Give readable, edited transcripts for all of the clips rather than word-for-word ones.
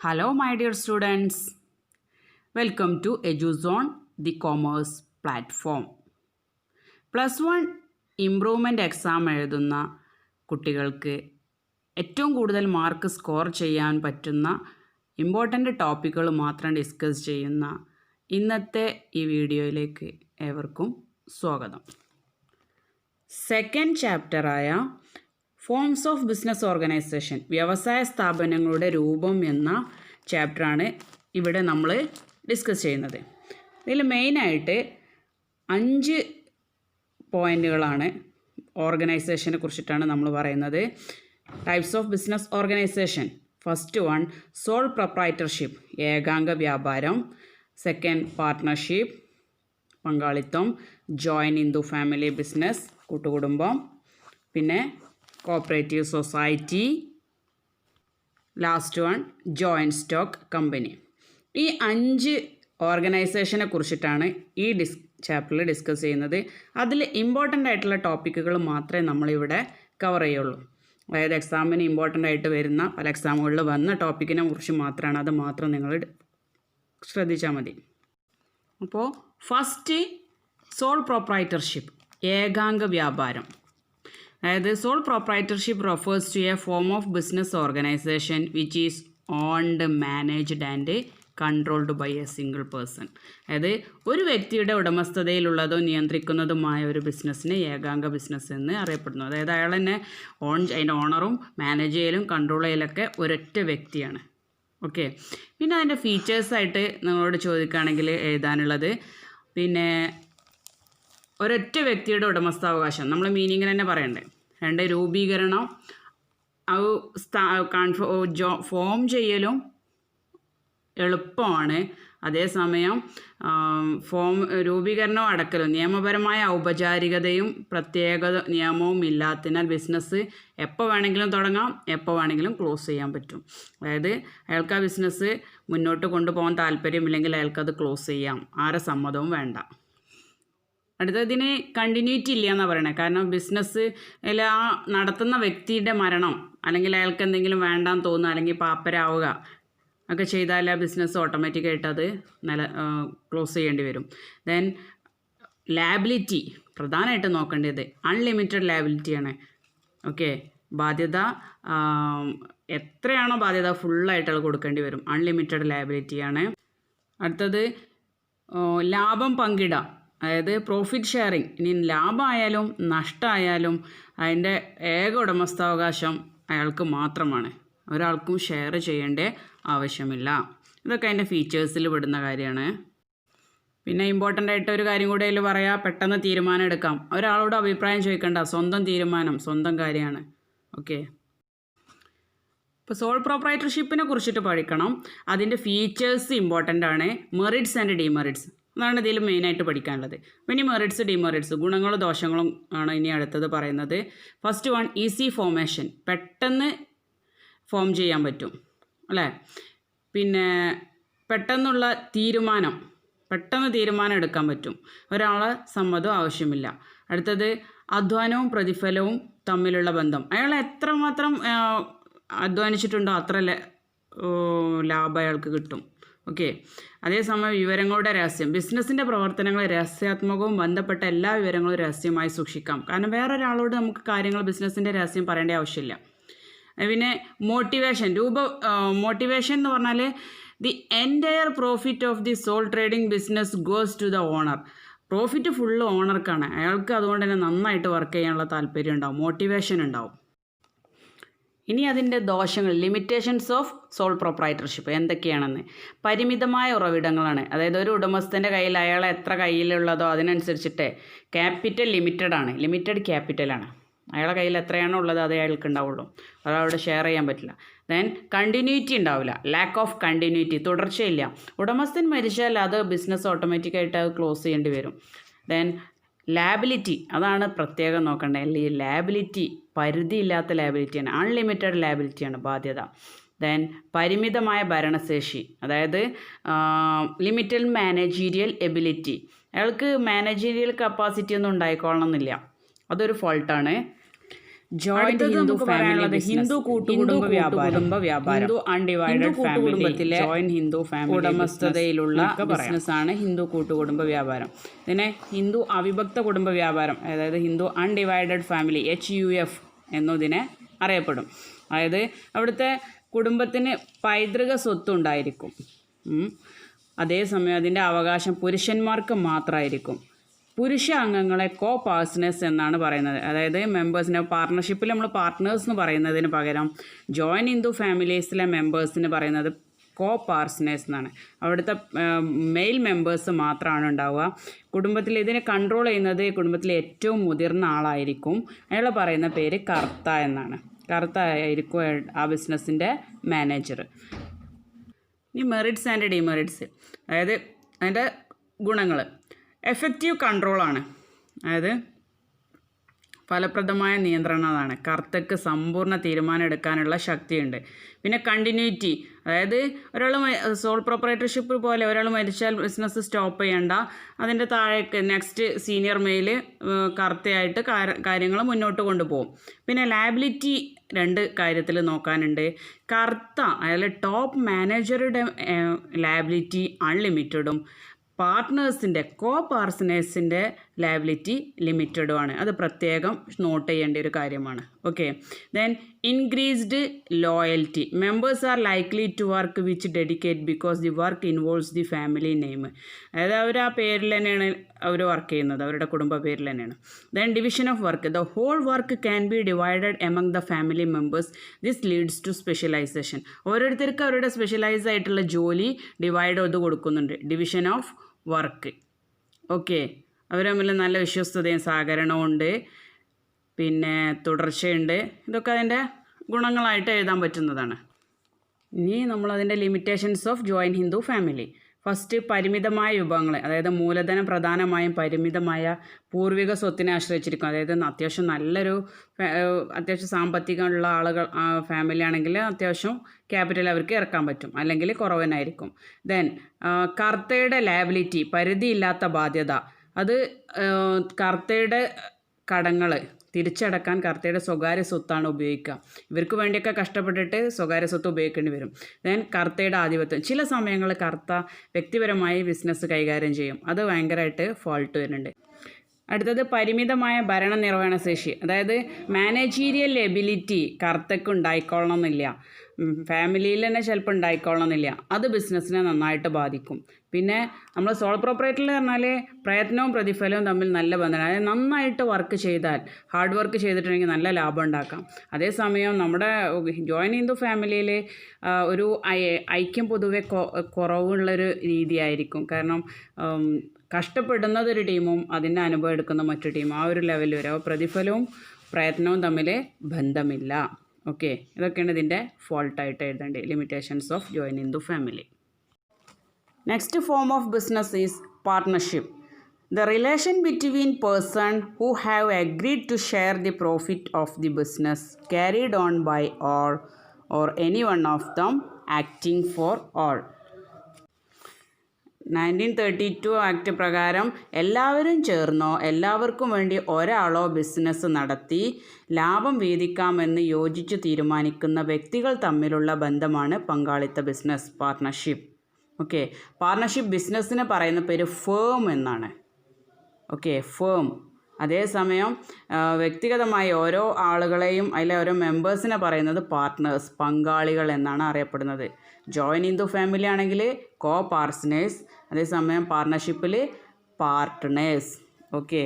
Hello my dear students, welcome to EduZone, the commerce platform. +1 improvement exam എഴുതുന്ന കുട്ടികൾക്ക് ഏറ്റവും കൂടുതൽ മാർക്ക് സ്കോർ ചെയ്യാൻ പറ്റുന്ന ഇമ്പോർട്ടൻ്റ് ടോപ്പിക്കുകൾ മാത്രം ഡിസ്കസ് ചെയ്യുന്ന ഇന്നത്തെ ഈ വീഡിയോയിലേക്ക് ഏവർക്കും സ്വാഗതം. സെക്കൻഡ് ചാപ്റ്ററായ ഫോംസ് ഓഫ് ബിസിനസ് ഓർഗനൈസേഷൻ, വ്യവസായ സ്ഥാപനങ്ങളുടെ രൂപം എന്ന ചാപ്റ്ററാണ് ഇവിടെ നമ്മൾ ഡിസ്കസ് ചെയ്യുന്നത്. ഇതിൽ മെയിനായിട്ട് 5 പോയിൻറ്റുകളാണ് ഓർഗനൈസേഷനെ കുറിച്ചിട്ടാണ് നമ്മൾ പറയുന്നത്. Types of business organisation. First one sole proprietorship, ഏകാംഗ വ്യാപാരം. സെക്കൻഡ് പാർട്ട്ണർഷിപ്പ്, പങ്കാളിത്തം. ജോയിൻ ഇൻടു ഫാമിലി ബിസിനസ്, കൂട്ടുകുടുംബം. പിന്നെ cooperative society. Last one joint stock company. ഈ 5 ഓർഗനൈസേഷനെ കുറിച്ചിട്ടാണ് ഈ ചാപ്റ്ററിൽ ഡിസ്കസ് ചെയ്യുന്നത്. അതിൽ ഇമ്പോർട്ടൻ്റ് ആയിട്ടുള്ള ടോപ്പിക്കുകൾ മാത്രമേ നമ്മളിവിടെ കവർ ചെയ്യുള്ളൂ. അതായത് എക്സാമിന് ഇമ്പോർട്ടൻ്റ് ആയിട്ട് വരുന്ന പല എക്സാമുകളിൽ വന്ന ടോപ്പിക്കിനെ കുറിച്ച് മാത്രമാണ്, അത് മാത്രം നിങ്ങൾ ശ്രദ്ധിച്ചാൽ മതി. അപ്പോൾ ഫസ്റ്റ് സോൾ പ്രൊപ്രൈറ്റർഷിപ്പ്, ഏകാംഗ വ്യാപാരം. അതായത് sole proprietorship refers to a form of business organisation which is owned, managed and controlled by a single person. അതായത് ഒരു വ്യക്തിയുടെ ഉടമസ്ഥതയിലുള്ളതോ നിയന്ത്രിക്കുന്നതുമായ ഒരു ബിസിനസ്സിനെ ഏകാംഗ ബിസിനസ് എന്ന് അറിയപ്പെടുന്നു. അതായത് അയാൾ തന്നെ അതിൻ്റെ ഓണറും മാനേജ് ചെയ്യലും കൺട്രോൾ ചെയ്യലൊക്കെ ഒരൊറ്റ വ്യക്തിയാണ്. ഓക്കെ. പിന്നെ അതിൻ്റെ ഫീച്ചേഴ്സായിട്ട് നിങ്ങളോട് ചോദിക്കുകയാണെങ്കിൽ എഴുതാനുള്ളത്, പിന്നെ ഒരൊറ്റ വ്യക്തിയുടെ ഉടമസ്ഥാവകാശം, നമ്മൾ മീനിങ്ങിൽ തന്നെ പറയണ്ടേ. 2 രൂപീകരണം, ഫോം ചെയ്യലും എളുപ്പമാണ്. അതേസമയം രൂപീകരണവും അടക്കലും നിയമപരമായ ഔപചാരികതയും പ്രത്യേക നിയമവും ഇല്ലാത്തതിനാൽ ബിസിനസ് എപ്പോൾ വേണമെങ്കിലും തുടങ്ങാം, എപ്പോൾ വേണമെങ്കിലും ക്ലോസ് ചെയ്യാൻ പറ്റും. അതായത് അയാൾക്ക് ആ ബിസിനസ് മുന്നോട്ട് കൊണ്ടുപോകാൻ താല്പര്യമില്ലെങ്കിൽ അയാൾക്കത് ക്ലോസ് ചെയ്യാം, ആരെ സമ്മതവും വേണ്ട. അടുത്തതിന് കണ്ടിന്യൂറ്റി ഇല്ല എന്നാണ് പറയണത്. കാരണം ബിസിനസ് ആ നടത്തുന്ന വ്യക്തിയുടെ മരണം, അല്ലെങ്കിൽ അയാൾക്ക് എന്തെങ്കിലും വേണ്ടാന്ന് തോന്നുക, അല്ലെങ്കിൽ പാപ്പരാവുക ഒക്കെ ചെയ്താൽ ആ ബിസിനസ് ഓട്ടോമാറ്റിക്കായിട്ട് അത് ക്ലോസ് ചെയ്യേണ്ടി വരും. ദെൻ ലാബിലിറ്റി, പ്രധാനമായിട്ട് നോക്കേണ്ടത് അൺലിമിറ്റഡ് ലാബിലിറ്റിയാണ്. ഓക്കെ. ബാധ്യത എത്രയാണോ ബാധ്യത ഫുള്ളായിട്ട് കൊടുക്കേണ്ടി വരും. അൺലിമിറ്റഡ് ലാബിലിറ്റിയാണ്. അടുത്തത് ലാഭം പങ്കിടാം, അതായത് പ്രോഫിറ്റ് ഷെയറിങ്. ഇനി ലാഭമായാലും നഷ്ടമായാലും അതിൻ്റെ ഏക ഉടമസ്ഥാവകാശം അയാൾക്ക് മാത്രമാണ്, ഒരാൾക്കും ഷെയർ ചെയ്യേണ്ട ആവശ്യമില്ല. ഇതൊക്കെ അതിൻ്റെ ഫീച്ചേഴ്സിൽ വിടുന്ന കാര്യമാണ്. പിന്നെ ഇമ്പോർട്ടൻ്റ് ആയിട്ട് ഒരു കാര്യം കൂടെ അതിൽ പറയാം, പെട്ടെന്ന് തീരുമാനം എടുക്കാം. ഒരാളോട് അഭിപ്രായം ചോദിക്കേണ്ട, സ്വന്തം തീരുമാനം, സ്വന്തം കാര്യമാണ്. ഓക്കെ. ഇപ്പോൾ സോൾ പ്രൊപ്രൈറ്റർഷിപ്പിനെ കുറിച്ചിട്ട് പഠിക്കണം. അതിൻ്റെ ഫീച്ചേഴ്സ് ഇമ്പോർട്ടൻ്റ് ആണ്. മെറിറ്റ്സ് ആൻഡ് ഡിമെറിറ്റ്സ് അതാണ് ഇതിൽ മെയിനായിട്ട് പഠിക്കാനുള്ളത്. ഇനി മെറിറ്റ്സ് ഡിമെറിറ്റ്സ്, ഗുണങ്ങളും ദോഷങ്ങളും ആണ് ഇനി അടുത്തത് പറയുന്നത്. ഫസ്റ്റ് വൺ ഈസി ഫോമേഷൻ, പെട്ടെന്ന് ഫോം ചെയ്യാൻ പറ്റും അല്ലേ. പിന്നെ പെട്ടെന്നുള്ള പെട്ടെന്ന് തീരുമാനം എടുക്കാൻ പറ്റും, ഒരാളെ സമ്മതം ആവശ്യമില്ല. അടുത്തത് അധ്വാനവും പ്രതിഫലവും തമ്മിലുള്ള ബന്ധം, അയാൾ എത്രമാത്രം അധ്വാനിച്ചിട്ടുണ്ടോ അത്ര ലാഭം അയാൾക്ക് കിട്ടും. ഓക്കെ. അതേസമയം വിവരങ്ങളുടെ രഹസ്യം, ബിസിനസ്സിൻ്റെ പ്രവർത്തനങ്ങൾ രഹസ്യാത്മകവും ബന്ധപ്പെട്ട എല്ലാ വിവരങ്ങളും രഹസ്യമായി സൂക്ഷിക്കാം. കാരണം വേറൊരാളോട് നമുക്ക് കാര്യങ്ങൾ ബിസിനസ്സിൻ്റെ രഹസ്യം പറയേണ്ട ആവശ്യമില്ല. പിന്നെ മോട്ടിവേഷൻ എന്ന് പറഞ്ഞാൽ the entire profit of the sole trading business goes to the owner. Profit full ഓണർക്കാണ്, അയാൾക്ക് അതുകൊണ്ട് തന്നെ നന്നായിട്ട് വർക്ക് ചെയ്യാനുള്ള താല്പര്യം ഉണ്ടാവും, മോട്ടിവേഷൻ ഉണ്ടാവും. ഇനി അതിൻ്റെ ദോഷങ്ങൾ, ലിമിറ്റേഷൻസ് ഓഫ് സോൾ പ്രൊപ്രൈറ്റർഷിപ്പ് എന്തൊക്കെയാണെന്ന്. പരിമിതമായ ഉറവിടങ്ങളാണ്. അതായത് ഒരു ഉടമസ്ഥൻ്റെ കയ്യിൽ അയാൾ എത്ര കയ്യിലുള്ളതോ അതിനനുസരിച്ചിട്ട് ക്യാപിറ്റൽ ലിമിറ്റഡ് ക്യാപിറ്റലാണ്. അയാളുടെ കയ്യിൽ എത്രയാണോ ഉള്ളത് അതേ അയാൾക്ക് ഉണ്ടാവുള്ളൂ, അതവിടെ ഷെയർ ചെയ്യാൻ പറ്റില്ല. ദെൻ കണ്ടിന്യൂറ്റി ഉണ്ടാവില്ല, ലാക്ക് ഓഫ് കണ്ടിന്യൂറ്റി, തുടർച്ചയില്ല. ഉടമസ്ഥൻ മരിച്ചാൽ അത് ബിസിനസ് ഓട്ടോമാറ്റിക്കായിട്ട് അത് ക്ലോസ് ചെയ്യേണ്ടി വരും. ദെൻ ലാബിലിറ്റി, അതാണ് പ്രത്യേകം നോക്കേണ്ടത്. ഈ ലാബിലിറ്റി പരിധിയില്ലാത്ത ലാബിലിറ്റിയാണ്, അൺലിമിറ്റഡ് ലാബിലിറ്റിയാണ് ബാധ്യത. ദെൻ പരിമിതമായ ഭരണശേഷി, അതായത് ലിമിറ്റഡ് മാനേജീരിയൽ എബിലിറ്റി, അയാൾക്ക് മാനേജീരിയൽ കപ്പാസിറ്റി ഒന്നും ഉണ്ടായിക്കൊള്ളണമെന്നില്ല, അതൊരു ഫോൾട്ടാണ്. ജോയിന്റ് ഹിന്ദു ഫാമിലി ഹിന്ദു കൂട്ടുകുടുംബ വ്യാപാരം ഹിന്ദു അൺഡിവൈഡഡ് കൂട്ടുകുടുംബത്തിലെ ജോയിന്റ് ഹിന്ദു ഫാമിലി ഉടമസ്ഥതയിലുള്ള ബിസിനസ്സാണ് ഹിന്ദു കൂട്ടുകുടുംബ വ്യാപാരം. ഇതിനെ ഹിന്ദു അവിഭക്ത കുടുംബ വ്യാപാരം, അതായത് ഹിന്ദു അൺഡിവൈഡഡ് ഫാമിലി HUF എന്നതിനെ അറിയപ്പെടും. അതായത് അവിടുത്തെ കുടുംബത്തിന് പൈതൃക സ്വത്തുണ്ടായിരിക്കും. അതേസമയം അതിൻ്റെ അവകാശം പുരുഷന്മാർക്ക് മാത്രമായിരിക്കും. പുരുഷ അംഗങ്ങളെ കോ പാർട്ട്നേഴ്സ് എന്നാണ് പറയുന്നത്. അതായത് മെമ്പേഴ്സിനെ പാർട്ണർഷിപ്പിൽ നമ്മൾ പാർട്ട്നേഴ്സ് എന്ന് പറയുന്നതിന് പകരം ജോയിൻറ്റ് ഹിന്ദു ഫാമിലീസിലെ മെമ്പേഴ്സിന് പറയുന്നത് കോ പാർട്ട്നേഴ്സ് എന്നാണ്. അവിടുത്തെ മെയിൽ മെമ്പേഴ്സ് മാത്രമാണ് ഉണ്ടാവുക. കുടുംബത്തിൽ ഇതിനെ കൺട്രോൾ ചെയ്യുന്നത് കുടുംബത്തിലെ ഏറ്റവും മുതിർന്ന ആളായിരിക്കും. അയാൾ പറയുന്ന പേര് കർത്ത എന്നാണ്. കർത്ത ആയിരിക്കും ആ ബിസിനസ്സിൻ്റെ മാനേജർ. ഇനി മെറിറ്റ്സ് ആൻഡ് ഡിമെറിറ്റ്സ്, അതായത് അതിൻ്റെ ഗുണങ്ങൾ. എഫക്റ്റീവ് കൺട്രോളാണ്, അതായത് ഫലപ്രദമായ നിയന്ത്രണമാണ്. കർത്തയ്ക്ക് സമ്പൂർണ്ണ തീരുമാനം എടുക്കാനുള്ള ശക്തിയുണ്ട്. പിന്നെ കണ്ടിന്യൂറ്റി, അതായത് ഒരാൾ സോൾ പ്രൊപ്പറേറ്റർഷിപ്പ് പോലെ ഒരാൾ മരിച്ചാൽ ബിസിനസ് സ്റ്റോപ്പ് ചെയ്യണ്ട, അതിൻ്റെ താഴേക്ക് നെക്സ്റ്റ് സീനിയർ മെയിൽ കർത്തയായിട്ട് കാര്യങ്ങൾ മുന്നോട്ട് കൊണ്ടുപോകും. പിന്നെ ലയബിലിറ്റി 2 കാര്യത്തിൽ നോക്കാനുണ്ട്. കർത്ത അയാൾ ടോപ്പ് മാനേജറുടെ ലയബിലിറ്റി അൺലിമിറ്റഡും പാർട്ട്നേഴ്സിൻ്റെ കോ പാർട്ട്നേഴ്സിൻ്റെ ലയബിലിറ്റി ലിമിറ്റഡുമാണ്. അത് പ്രത്യേകം നോട്ട് ചെയ്യേണ്ട ഒരു കാര്യമാണ്. Okay. Then increased loyalty, members are likely to work which dedicate because the work involves the family name, അതായത് അവർ ആ പേരിൽ തന്നെയാണ് അവർ വർക്ക് ചെയ്യുന്നത്, അവരുടെ കുടുംബ പേരിൽ തന്നെയാണ്. Then division of work, the whole work can be divided among the family members, this leads to specialisation. ഓരോരുത്തർക്ക് അവരുടെ സ്പെഷ്യലൈസ് ആയിട്ടുള്ള ജോലി ഡിവൈഡ് ചെയ്ത് കൊടുക്കുന്നുണ്ട്. Division of work. ഓക്കെ. അവർ തമ്മിൽ നല്ല വിശ്വസ്തതയും സഹകരണവും ഉണ്ട്, പിന്നെ തുടർച്ചയുണ്ട്. ഇതൊക്കെ അതിൻ്റെ ഗുണങ്ങളായിട്ട് എഴുതാൻ പറ്റുന്നതാണ്. ഇനി നമ്മളതിൻ്റെ limitations of joint Hindu family. First, പരിമിതമായ വിഭവങ്ങൾ, അതായത് മൂലധനം പ്രധാനമായും പരിമിതമായ പൂർവിക സ്വത്തിനെ ആശ്രയിച്ചിരിക്കും. അതായത് അത്യാവശ്യം നല്ലൊരു അത്യാവശ്യം സാമ്പത്തികമുള്ള ആളുകൾ ഫാമിലി ആണെങ്കിൽ അത്യാവശ്യം ക്യാപിറ്റൽ അവർക്ക് ഇറക്കാൻ പറ്റും, അല്ലെങ്കിൽ കുറവനായിരിക്കും. ദെൻ കർത്തയുടെ ലയബിലിറ്റി, പരിധിയില്ലാത്ത ബാധ്യത. അത് കർത്തയുടെ കടങ്ങൾ തിരിച്ചടക്കാൻ കർത്തയുടെ സ്വകാര്യ സ്വത്താണ് ഉപയോഗിക്കുക. ഇവർക്ക് വേണ്ടിയൊക്കെ കഷ്ടപ്പെട്ടിട്ട് സ്വകാര്യ സ്വത്ത് ഉപയോഗിക്കേണ്ടി വരും. ദെൻ കർത്തയുടെ ആധിപത്യം, ചില സമയങ്ങളിൽ കർത്ത വ്യക്തിപരമായി ബിസിനസ് കൈകാര്യം ചെയ്യും, അത് ഭയങ്കരമായിട്ട് ഫോൾട്ട് വരുന്നുണ്ട്. അടുത്തത് പരിമിതമായ ഭരണനിർവഹണ ശേഷി, അതായത് മാനേജീരിയൽ എബിലിറ്റി കർത്തയ്ക്ക് ഉണ്ടായിക്കൊള്ളണമെന്നില്ല, ഫാമിലിയിൽ തന്നെ ചിലപ്പോൾ ഉണ്ടായിക്കൊള്ളണമെന്നില്ല, അത് ബിസിനസ്സിനെ നന്നായിട്ട് ബാധിക്കും. പിന്നെ നമ്മൾ സോൾ പ്രൊപ്പറേറ്ററിൽ പറഞ്ഞാൽ പ്രയത്നവും പ്രതിഫലവും തമ്മിൽ നല്ല ബന്ധമാണ്. അതായത് നന്നായിട്ട് വർക്ക് ചെയ്താൽ, ഹാർഡ് വർക്ക് ചെയ്തിട്ടുണ്ടെങ്കിൽ നല്ല ലാഭം ഉണ്ടാക്കാം. അതേസമയം നമ്മുടെ ജോയിൻറ്റ് ഹിന്ദു ഫാമിലിയിൽ ഒരു ഐക്യം പൊതുവെ കുറവുള്ളൊരു രീതിയായിരിക്കും. കാരണം കഷ്ടപ്പെടുന്നതൊരു ടീമും അതിൻ്റെ അനുഭവം എടുക്കുന്ന മറ്റു ടീമും ആ ഒരു ലെവലിൽ വരും. അപ്പോൾ പ്രതിഫലവും പ്രയത്നവും തമ്മിൽ ബന്ധമില്ല. ഓക്കെ. ഇതൊക്കെയാണ് ഇതിൻ്റെ ഫോൾട്ടായിട്ട് എഴുതേണ്ടത്, limitations of joint Hindu family. Next form of business is partnership. The relation between person who have agreed to share the profit of the business carried on by all or any one of them acting for all. 1932 act പ്രകാരം എല്ലാവരും ചേർന്നോ എല്ലാവർക്കും വേണ്ടി ഒരാളോ business നടത്തി ലാഭം വീതിക്കാമെന്ന് യോജിച്ച് തീരുമാനിക്കുന്ന വ്യക്തികൾ തമ്മിലുള്ള ബന്ധമാണ് പങ്കാളിത്ത ബിസിനസ്, പാർട്ട്ണർഷിപ്പ്. ഓക്കെ. പാർട്ട്ണർഷിപ്പ് ബിസിനസ്സിന് പറയുന്ന പേര് ഫേം എന്നാണ്. Okay, firm. അതേസമയം വ്യക്തിഗതമായി ഓരോ ആളുകളെയും അതിലെ ഓരോ മെമ്പേഴ്സിനെ പറയുന്നത് പാർട്ട്നേഴ്സ്, പങ്കാളികൾ എന്നാണ് അറിയപ്പെടുന്നത്. ജോയിൻറ്റ് ഹിന്ദു ഫാമിലി ആണെങ്കിൽ കോ പാർട്ട്നേഴ്സ്, അതേസമയം പാർട്ട്ണർഷിപ്പിൽ പാർട്ട്നേഴ്സ്. ഓക്കെ.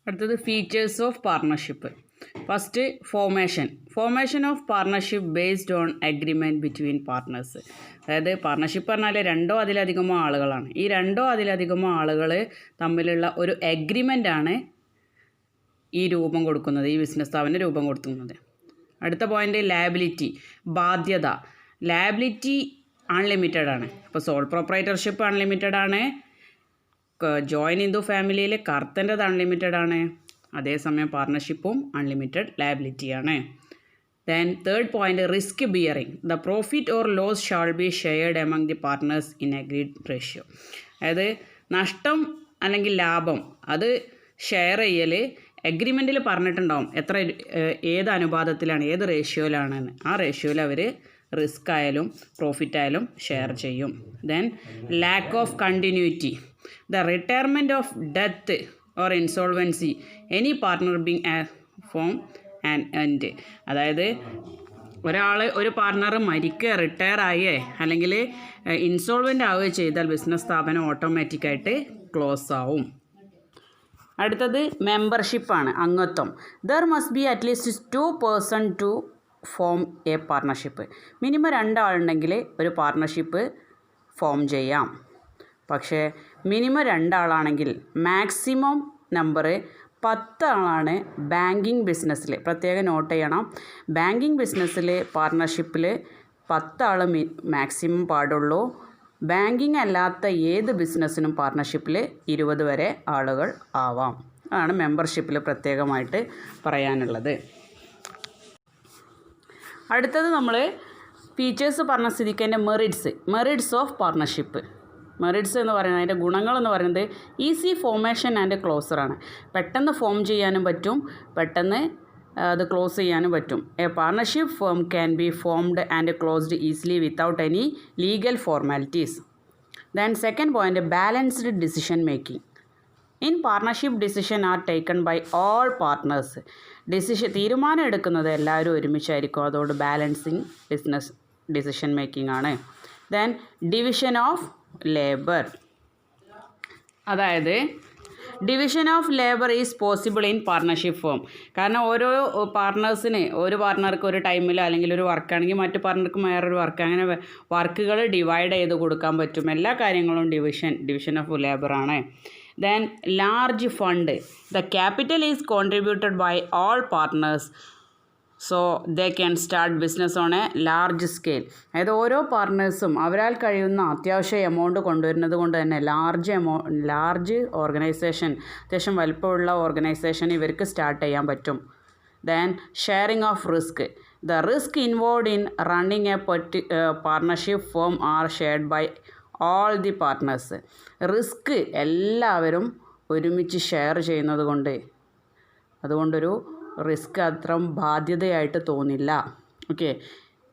അടുത്തത് features of partnership. First, formation of partnership based on agreement between partners. അതായത് പാർട്ട്ണർഷിപ്പ് പറഞ്ഞാൽ രണ്ടോ അതിലധികമോ ആളുകളാണ്. ഈ രണ്ടോ അതിലധികമോ ആളുകൾ തമ്മിലുള്ള ഒരു അഗ്രിമെൻ്റാണ് ഈ രൂപം കൊടുക്കുന്നത്, ഈ ബിസിനസ് സ്ഥാപനം രൂപം കൊടുക്കുന്നത്. അടുത്ത പോയിൻ്റ്, ലയബിലിറ്റി, ബാധ്യത. ലയബിലിറ്റി അൺലിമിറ്റഡ് ആണ്. അപ്പോൾ സോൾ പ്രൊപ്പറേറ്റർഷിപ്പ് അൺലിമിറ്റഡ് ആണ്, ജോയിൻറ്റ് ഹിന്ദു ഫാമിലിയിൽ കർത്തൻ്റെത് അൺലിമിറ്റഡ് ആണ്, അതേസമയം പാർട്ട്ണർഷിപ്പും അൺലിമിറ്റഡ് ലയബിലിറ്റിയാണ്. Then third point, risk bearing. The profit or loss shall be shared among the partners in agreed ratio. അതായത് നഷ്ടം അല്ലെങ്കിൽ ലാഭം അത് ഷെയർ ചെയ്യൽ എഗ്രിമെൻറ്റിൽ പറഞ്ഞിട്ടുണ്ടാവും എത്ര ഏത് അനുപാതത്തിലാണ് ഏത് റേഷ്യോയിലാണെന്ന്. ആ റേഷ്യോയിൽ അവർ റിസ്ക് ആയാലും പ്രോഫിറ്റ് ആയാലും ഷെയർ ചെയ്യും. Then lack of continuity, the retirement of death or insolvency any partner being form and end. അതായത് ഒരു പാർട്ണർ മരിക്കുക, റിട്ടയർ ആയേ അല്ലെങ്കിൽ ഇൻസോൾവൻ്റ് ആവുകയോ ചെയ്താൽ ബിസിനസ് സ്ഥാപനം ഓട്ടോമാറ്റിക്കായിട്ട് ക്ലോസ് ആവും. അടുത്തത് മെമ്പർഷിപ്പാണ്, അംഗത്വം. There must be at least 2 person to form a partnership. Minimum 2 ആളുണ്ടെങ്കിൽ ഒരു പാർട്ണർഷിപ്പ് ഫോം ചെയ്യാം. പക്ഷേ മിനിമം 2 ആളാണെങ്കിൽ മാക്സിമം നമ്പർ 10 ആളാണ് ബാങ്കിങ് ബിസിനസ്സിൽ. പ്രത്യേകം നോട്ട് ചെയ്യണം, ബാങ്കിങ് ബിസിനസ്സിൽ പാർട്ണർഷിപ്പിൽ 10 ആൾ മാക്സിമം പാടുള്ളൂ. ബാങ്കിങ് അല്ലാത്ത ഏത് ബിസിനസ്സിനും പാർട്ണർഷിപ്പിൽ 20 വരെ ആളുകൾ ആവാം. അതാണ് മെമ്പർഷിപ്പിൽ പ്രത്യേകമായിട്ട് പറയാനുള്ളത്. അടുത്തത് നമ്മൾ ഫീച്ചേഴ്സ് പറഞ്ഞ സ്ഥിതിക്ക് അതിൻ്റെ മെറിറ്റ്സ് ഓഫ് പാർട്ണർഷിപ്പ്. മെറിറ്റ്സ് എന്ന് പറയുന്നത്, അതിൻ്റെ ഗുണങ്ങളെന്ന് പറയുന്നത് ഈസി ഫോർമേഷൻ ആൻഡ് ക്ലോസറാണ്. പെട്ടെന്ന് ഫോം ചെയ്യാനും പറ്റും, പെട്ടെന്ന് അത് ക്ലോസ് ചെയ്യാനും പറ്റും. A partnership firm can be formed and closed easily without any legal formalities. Then second point, balanced decision making. In partnership decision are taken by all partners. തീരുമാനം എടുക്കുന്നത് എല്ലാവരും ഒരുമിച്ചായിരിക്കും. അതുകൊണ്ട് ബാലൻസിങ് ബിസിനസ് ഡിസിഷൻ മേക്കിംഗ് ആണ്. Then division of labour, അതായത് division of labour is possible in partnership form. കാരണം ഓരോ പാർട്ട്നേഴ്സിന്, ഒരു പാർട്ട്ണർക്ക് ഒരു ടൈമിൽ അല്ലെങ്കിൽ ഒരു വർക്കാണെങ്കിൽ മറ്റു പാർട്ട്ണർക്ക് വേറൊരു വർക്ക്, അങ്ങനെ വർക്കുകൾ ഡിവൈഡ് ചെയ്ത് കൊടുക്കാൻ പറ്റും. എല്ലാ കാര്യങ്ങളും ഡിവിഷൻ ഓഫ് ലേബർ ആണ്. Then large fund, the capital is contributed by all partners so they can start business on a large scale. അതായത് ഓരോ പാർട്ട്നേഴ്സും അവരാൽ കഴിയുന്ന അത്യാവശ്യം എമൗണ്ട് കൊണ്ടുവരുന്നത് കൊണ്ട് തന്നെ ലാർജ് ഓർഗനൈസേഷൻ, അത്യാവശ്യം വലുപ്പമുള്ള ഓർഗനൈസേഷൻ ഇവർക്ക് സ്റ്റാർട്ട് ചെയ്യാൻ പറ്റും. Then sharing of risk, the risk involve in running a partnership firm are shared by all the partners. Risk എല്ലാവരും ഒരുമിച്ച് ഷെയർ ചെയ്യുന്നത് കൊണ്ട് അതുകൊണ്ടൊരു റിസ്ക് അത്ര ബാധ്യതയായിട്ട് തോന്നില്ല. ഓക്കെ,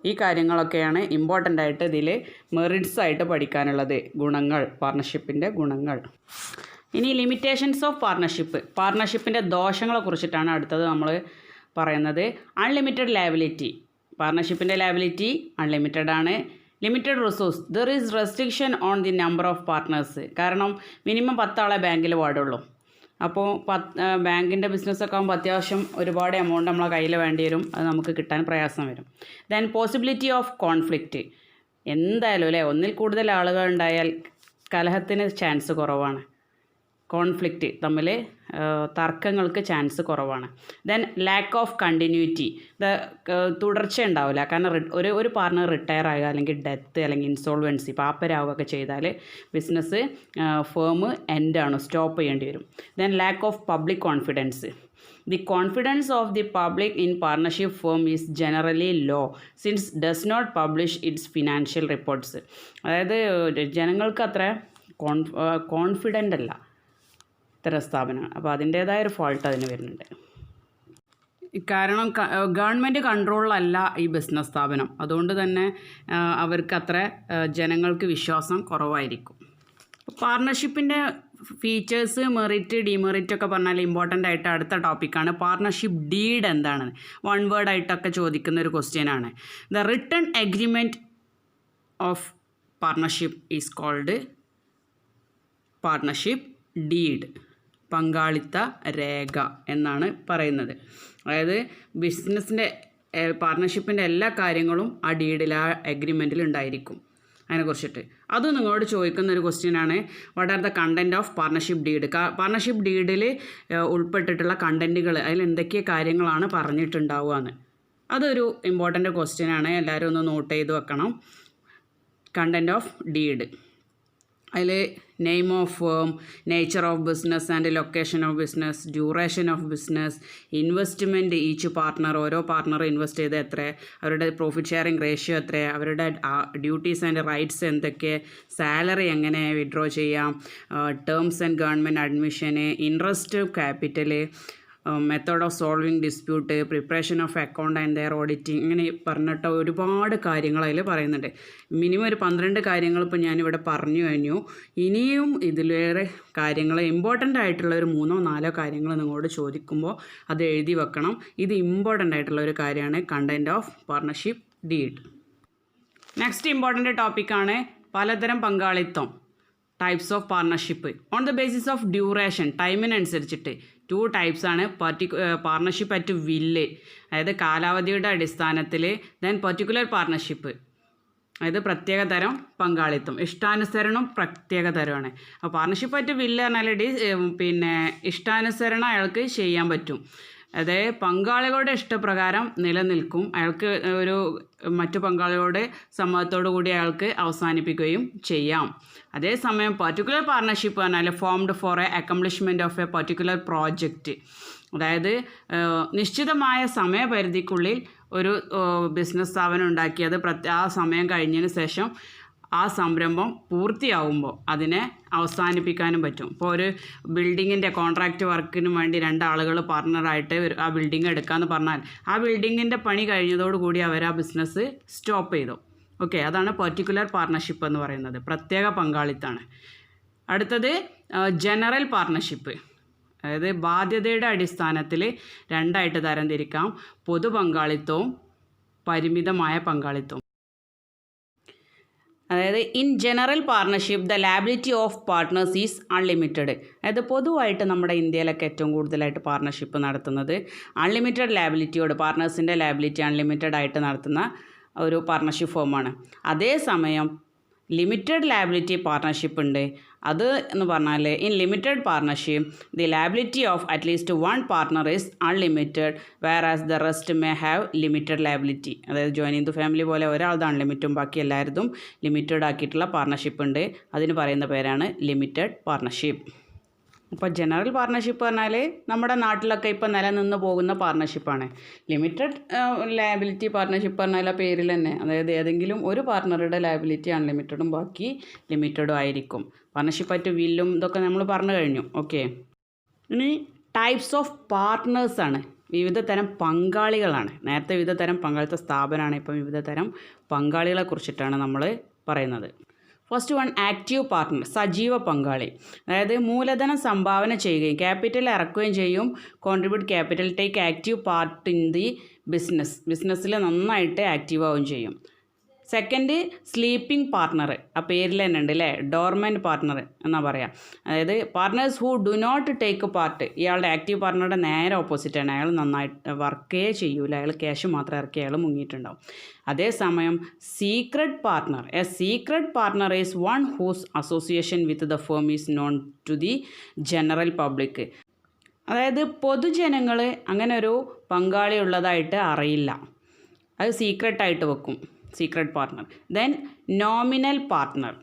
ഈ കാര്യങ്ങളൊക്കെയാണ് ഇമ്പോർട്ടൻ്റ് ആയിട്ട് ഇതിൽ മെറിറ്റ്സ് ആയിട്ട് പഠിക്കാനുള്ളത്, ഗുണങ്ങൾ, പാർട്ണർഷിപ്പിൻ്റെ ഗുണങ്ങൾ. ഇനി ലിമിറ്റേഷൻസ് ഓഫ് പാർട്ണർഷിപ്പിൻ്റെ ദോഷങ്ങളെ കുറിച്ചിട്ടാണ് അടുത്തത് നമ്മൾ പറയുന്നത്. അൺലിമിറ്റഡ് ലയബിലിറ്റി, പാർട്ണർഷിപ്പിൻ്റെ ലയബിലിറ്റി അൺലിമിറ്റഡ് ആണ്. Limited resource, there is restriction on the number of partners. കാരണം മിനിമം 10 ആളെ ബാങ്കിൽ പാടുള്ളൂ. അപ്പോൾ ബാങ്കിൻ്റെ ബിസിനസ്സൊക്കെ ആകുമ്പോൾ അത്യാവശ്യം ഒരുപാട് എമൗണ്ട് നമ്മളെ കയ്യിൽ വേണ്ടി വരും, അത് നമുക്ക് കിട്ടാൻ പ്രയാസം വരും. ദെൻ പോസിബിലിറ്റി ഓഫ് കോൺഫ്ലിക്റ്റ്, എന്തായാലും അല്ലേ, ഒന്നിൽ കൂടുതൽ ആളുകൾ ഉണ്ടായാൽ കലഹത്തിന് ചാൻസ് കുറവാണ്. കോൺഫ്ലിക്റ്റ് തമ്മിൽ തർക്കങ്ങൾക്ക് ചാൻസ് കുറവാണ്. ദെൻ ലാക്ക് ഓഫ് കണ്ടിന്യൂറ്റി, തുടർച്ച ഉണ്ടാവില്ല. കാരണം ഒരു പാർട്ണർ റിട്ടയർ ആകുക അല്ലെങ്കിൽ ഡെത്ത് അല്ലെങ്കിൽ ഇൻസോൾവൻസി പാപ്പരാവുകയൊക്കെ ചെയ്താൽ ബിസിനസ് ഫേം എൻഡാണ്, സ്റ്റോപ്പ് ചെയ്യേണ്ടി വരും. Then lack of public confidence, the confidence of the public in partnership firm is generally low since does not publish its financial reports. അതായത് ജനങ്ങൾക്ക് അത്ര കോൺഫിഡൻ്റ് അല്ല ഇത്തരം സ്ഥാപനങ്ങൾ. അപ്പോൾ അതിൻ്റേതായൊരു ഫോൾട്ട് അതിന് വരുന്നുണ്ട്. കാരണം ഗവൺമെൻറ് കൺട്രോളിലല്ല ഈ ബിസിനസ് സ്ഥാപനം, അതുകൊണ്ട് തന്നെ അവർക്ക് അത്ര ജനങ്ങൾക്ക് വിശ്വാസം കുറവായിരിക്കും. പാർട്ണർഷിപ്പിൻ്റെ ഫീച്ചേഴ്സ്, മെറിറ്റ്, ഡിമെറിറ്റ് ഒക്കെ പറഞ്ഞാൽ ഇമ്പോർട്ടൻ്റ് ആയിട്ട് അടുത്ത ടോപ്പിക്കാണ് പാർട്ണർഷിപ്പ് ഡീഡ് എന്താണ്. 1 വേർഡ് ആയിട്ടൊക്കെ ചോദിക്കുന്ന ഒരു ക്വസ്റ്റ്യനാണ്. The written agreement of partnership is called partnership deed, പങ്കാളിത്ത രേഖ എന്നാണ് പറയുന്നത്. അതായത് ബിസിനസ്സിൻ്റെ പാർട്ണർഷിപ്പിൻ്റെ എല്ലാ കാര്യങ്ങളും ആ ഡീഡിൽ, ആ എഗ്രിമെൻറ്റിൽ ഉണ്ടായിരിക്കും. അതിനെക്കുറിച്ചിട്ട് അത് നിങ്ങളോട് ചോദിക്കുന്ന ഒരു ക്വസ്റ്റ്യനാണ്, what are the content of partnership deed. Partnership ഡീഡിൽ ഉൾപ്പെട്ടിട്ടുള്ള കണ്ടൻറ്റുകൾ, അതിൽ എന്തൊക്കെ കാര്യങ്ങളാണ് പറഞ്ഞിട്ടുണ്ടാവുക എന്ന്. അതൊരു ഇമ്പോർട്ടൻ്റ് ക്വസ്റ്റ്യനാണ്, എല്ലാവരും ഒന്ന് നോട്ട് ചെയ്ത് വെക്കണം. കണ്ടൻറ്റ് ഓഫ് ഡീഡ്, അതിൽ name of firm, nature of business and location of business, duration of business, investment each partner, ഓരോ പാർട്ണർ ഇൻവെസ്റ്റ് ചെയ്ത് എത്ര, അവരുടെ പ്രോഫിറ്റ് ഷെയറിംഗ് റേഷ്യോ എത്ര, അവരുടെ ഡ്യൂട്ടീസ് ആൻഡ് റൈറ്റ്സ് എന്തൊക്കെ, സാലറി എങ്ങനെ വിഡ്രോ ചെയ്യാം, ടേംസ് ആൻഡ് ഗവൺമെൻറ് അഡ്മിഷന്, interest capital, method of solving dispute, preparation of account and their auditing, ഇങ്ങനെ പറഞ്ഞിട്ട് ഒരുപാട് കാര്യങ്ങൾ അതിൽ പറയുന്നുണ്ട്. മിനിമം ഒരു 12 കാര്യങ്ങൾ ഇപ്പോൾ ഞാനിവിടെ പറഞ്ഞു കഴിഞ്ഞു. ഇനിയും ഇതിലേറെ കാര്യങ്ങൾ ഇമ്പോർട്ടൻ്റ് ആയിട്ടുള്ള ഒരു 3-4 കാര്യങ്ങൾ നിങ്ങളോട് ചോദിക്കുമ്പോൾ അത് എഴുതി വെക്കണം. ഇത് ഇമ്പോർട്ടൻ്റ് ആയിട്ടുള്ള ഒരു കാര്യമാണ് content of partnership deed. Next important ടോപ്പിക്കാണ് പലതരം പങ്കാളിത്തം, types of partnership. On the basis of duration, ടൈമിനനുസരിച്ചിട്ട് 2 ടൈപ്സ് ആണ്. പാർട്ണർഷിപ്പ് അറ്റ് വില്ല്, അതായത് കാലാവധിയുടെ അടിസ്ഥാനത്തിൽ. ദെൻ പർട്ടിക്കുലർ പാർട്ണർഷിപ്പ്, അതായത് പ്രത്യേക തരം പങ്കാളിത്തം. ഇഷ്ടാനുസരണം പ്രത്യേക തരമാണ്. അപ്പോൾ പാർട്ണർഷിപ്പ് അറ്റ് വില്ല് പറഞ്ഞാൽ ഇഷ്ടാനുസരണം അയാൾക്ക് ചെയ്യാൻ പറ്റും. അതായത് പങ്കാളികളുടെ ഇഷ്ടപ്രകാരം നിലനിൽക്കും. അയാൾക്ക് ഒരു മറ്റു പങ്കാളികളുടെ സമ്മതത്തോടു കൂടി അയാൾക്ക് അവസാനിപ്പിക്കുകയും ചെയ്യാം. അതേസമയം പർട്ടിക്കുലർ പാർട്ണർഷിപ്പ് പറഞ്ഞാൽ formed for a accomplishment of a particular project, അതായത് നിശ്ചിതമായ സമയപരിധിക്കുള്ളിൽ ഒരു ബിസിനസ് സ്ഥാപനം ഉണ്ടാക്കിയത് ആ സമയം കഴിഞ്ഞതിന് ശേഷം ആ സംരംഭം പൂർത്തിയാവുമ്പോൾ അതിനെ അവസാനിപ്പിക്കാനും പറ്റും. ഇപ്പോൾ ഒരു ബിൽഡിങ്ങിൻ്റെ കോൺട്രാക്റ്റ് വർക്കിന് വേണ്ടി 2 ആളുകൾ പാർട്ണറായിട്ട് ആ ബിൽഡിംഗ് എടുക്കാമെന്ന് പറഞ്ഞാൽ ആ ബിൽഡിങ്ങിൻ്റെ പണി കഴിഞ്ഞതോടുകൂടി അവർ ആ ബിസിനസ് സ്റ്റോപ്പ് ചെയ്തു. ഓക്കെ, അതാണ് പർട്ടിക്കുലർ പാർട്ണർഷിപ്പ് എന്ന് പറയുന്നത്, പ്രത്യേക പങ്കാളിത്തമാണ്. അടുത്തത് ജനറൽ പാർട്ണർഷിപ്പ്, അതായത് ബാധ്യതയുടെ അടിസ്ഥാനത്തിൽ 2ആയിട്ട് തരംതിരിക്കാം: പൊതു പങ്കാളിത്തവും പരിമിതമായ പങ്കാളിത്തവും. അതായത് in general partnership the liability of partners is unlimited. അതായത് പൊതുവായിട്ട് നമ്മുടെ ഇന്ത്യയിലൊക്കെ ഏറ്റവും കൂടുതലായിട്ട് പാർട്ണർഷിപ്പ് നടത്തുന്നത് അൺലിമിറ്റഡ് ലയബിലിറ്റിയോട്, പാർട്ട്നേഴ്സിൻ്റെ ലയബിലിറ്റി അൺലിമിറ്റഡ് ആയിട്ട് നടത്തുന്ന ഒരു പാർട്ണർഷിപ്പ് ഫോമാണ്. അതേസമയം ലിമിറ്റഡ് ലയബിലിറ്റി പാർട്ണർഷിപ്പ് ഉണ്ട്. അത് എന്ന് പറഞ്ഞാൽ in limited partnership the liability of at least 1 partner is unlimited വേറാസ് the rest may have limited liability. അതായത് ജോയിനിങ് ദ ഫാമിലി പോലെ ഒരാളുടെ അൺലിമിറ്റും ബാക്കി എല്ലാവരും ലിമിറ്റഡ് ആക്കിയിട്ടുള്ള പാർട്ണർഷിപ്പ് ഉണ്ട്. അതിന് പറയുന്ന പേരാണ് ലിമിറ്റഡ് പാർട്ണർഷിപ്പ്. അപ്പോൾ ജനറൽ പാർട്ണർഷിപ്പ് പറഞ്ഞാൽ നമ്മുടെ നാട്ടിലൊക്കെ ഇപ്പോൾ നിലനിന്ന് പോകുന്ന പാർട്ണർഷിപ്പാണ്. ലിമിറ്റഡ് ലയബിലിറ്റി പാർട്ണർഷിപ്പ് പറഞ്ഞാൽ ആ പേരിൽ തന്നെ, അതായത് ഏതെങ്കിലും ഒരു പാർട്ണറുടെ ലയബിലിറ്റി അൺലിമിറ്റഡും ബാക്കി ലിമിറ്റഡും ആയിരിക്കും. പാർട്ണർഷിപ്പ് ആയിട്ട് വില്ലും ഇതൊക്കെ നമ്മൾ പറഞ്ഞു കഴിഞ്ഞു. ഓക്കെ, ഇനി ടൈപ്സ് ഓഫ് പാർട്ട്നേഴ്സാണ്, വിവിധ തരം പങ്കാളികളാണ്. നേരത്തെ വിവിധ തരം പങ്കാളിത്ത സ്ഥാപനമാണ്, ഇപ്പം വിവിധ തരം പങ്കാളികളെ കുറിച്ചിട്ടാണ് നമ്മൾ പറയുന്നത്. ഫസ്റ്റ് വൺ, ആക്റ്റീവ് പാർട്ട്ണർ, സജീവ പങ്കാളി. അതായത് മൂലധനം സംഭാവന ചെയ്യുകയും ക്യാപിറ്റൽ ഇറക്കുകയും ചെയ്യും. Contribute capital, take active part in the ബിസിനസ്സിൽ നന്നായിട്ട് ആക്റ്റീവ് ആവുകയും ചെയ്യും. സെക്കൻഡ്, സ്ലീപ്പിംഗ് പാർട്ട്ണർ, ആ പേരിൽ തന്നെ ഉണ്ട് അല്ലേ, ഡോർമെൻറ്റ് പാർട്ട്ണർ എന്നാ പറയാം. അതായത് partners who do not take part, ഇയാളുടെ ആക്റ്റീവ് പാർട്ട്ണറുടെ നേരെ ഓപ്പോസിറ്റാണ്. അയാൾ നന്നായിട്ട് വർക്കേ ചെയ്യൂല, അയാൾ ക്യാഷ് മാത്രം ഇറക്കി അയാൾ മുങ്ങിയിട്ടുണ്ടാവും. അതേസമയം secret partner, a secret partner is one whose association with the firm is known to the general public. അതായത് പൊതുജനങ്ങൾ അങ്ങനെ ഒരു പങ്കാളി ഉള്ളതായിട്ട് അറിയില്ല, അത് സീക്രട്ടായിട്ട് വെക്കും, secret partner. Then nominal partner,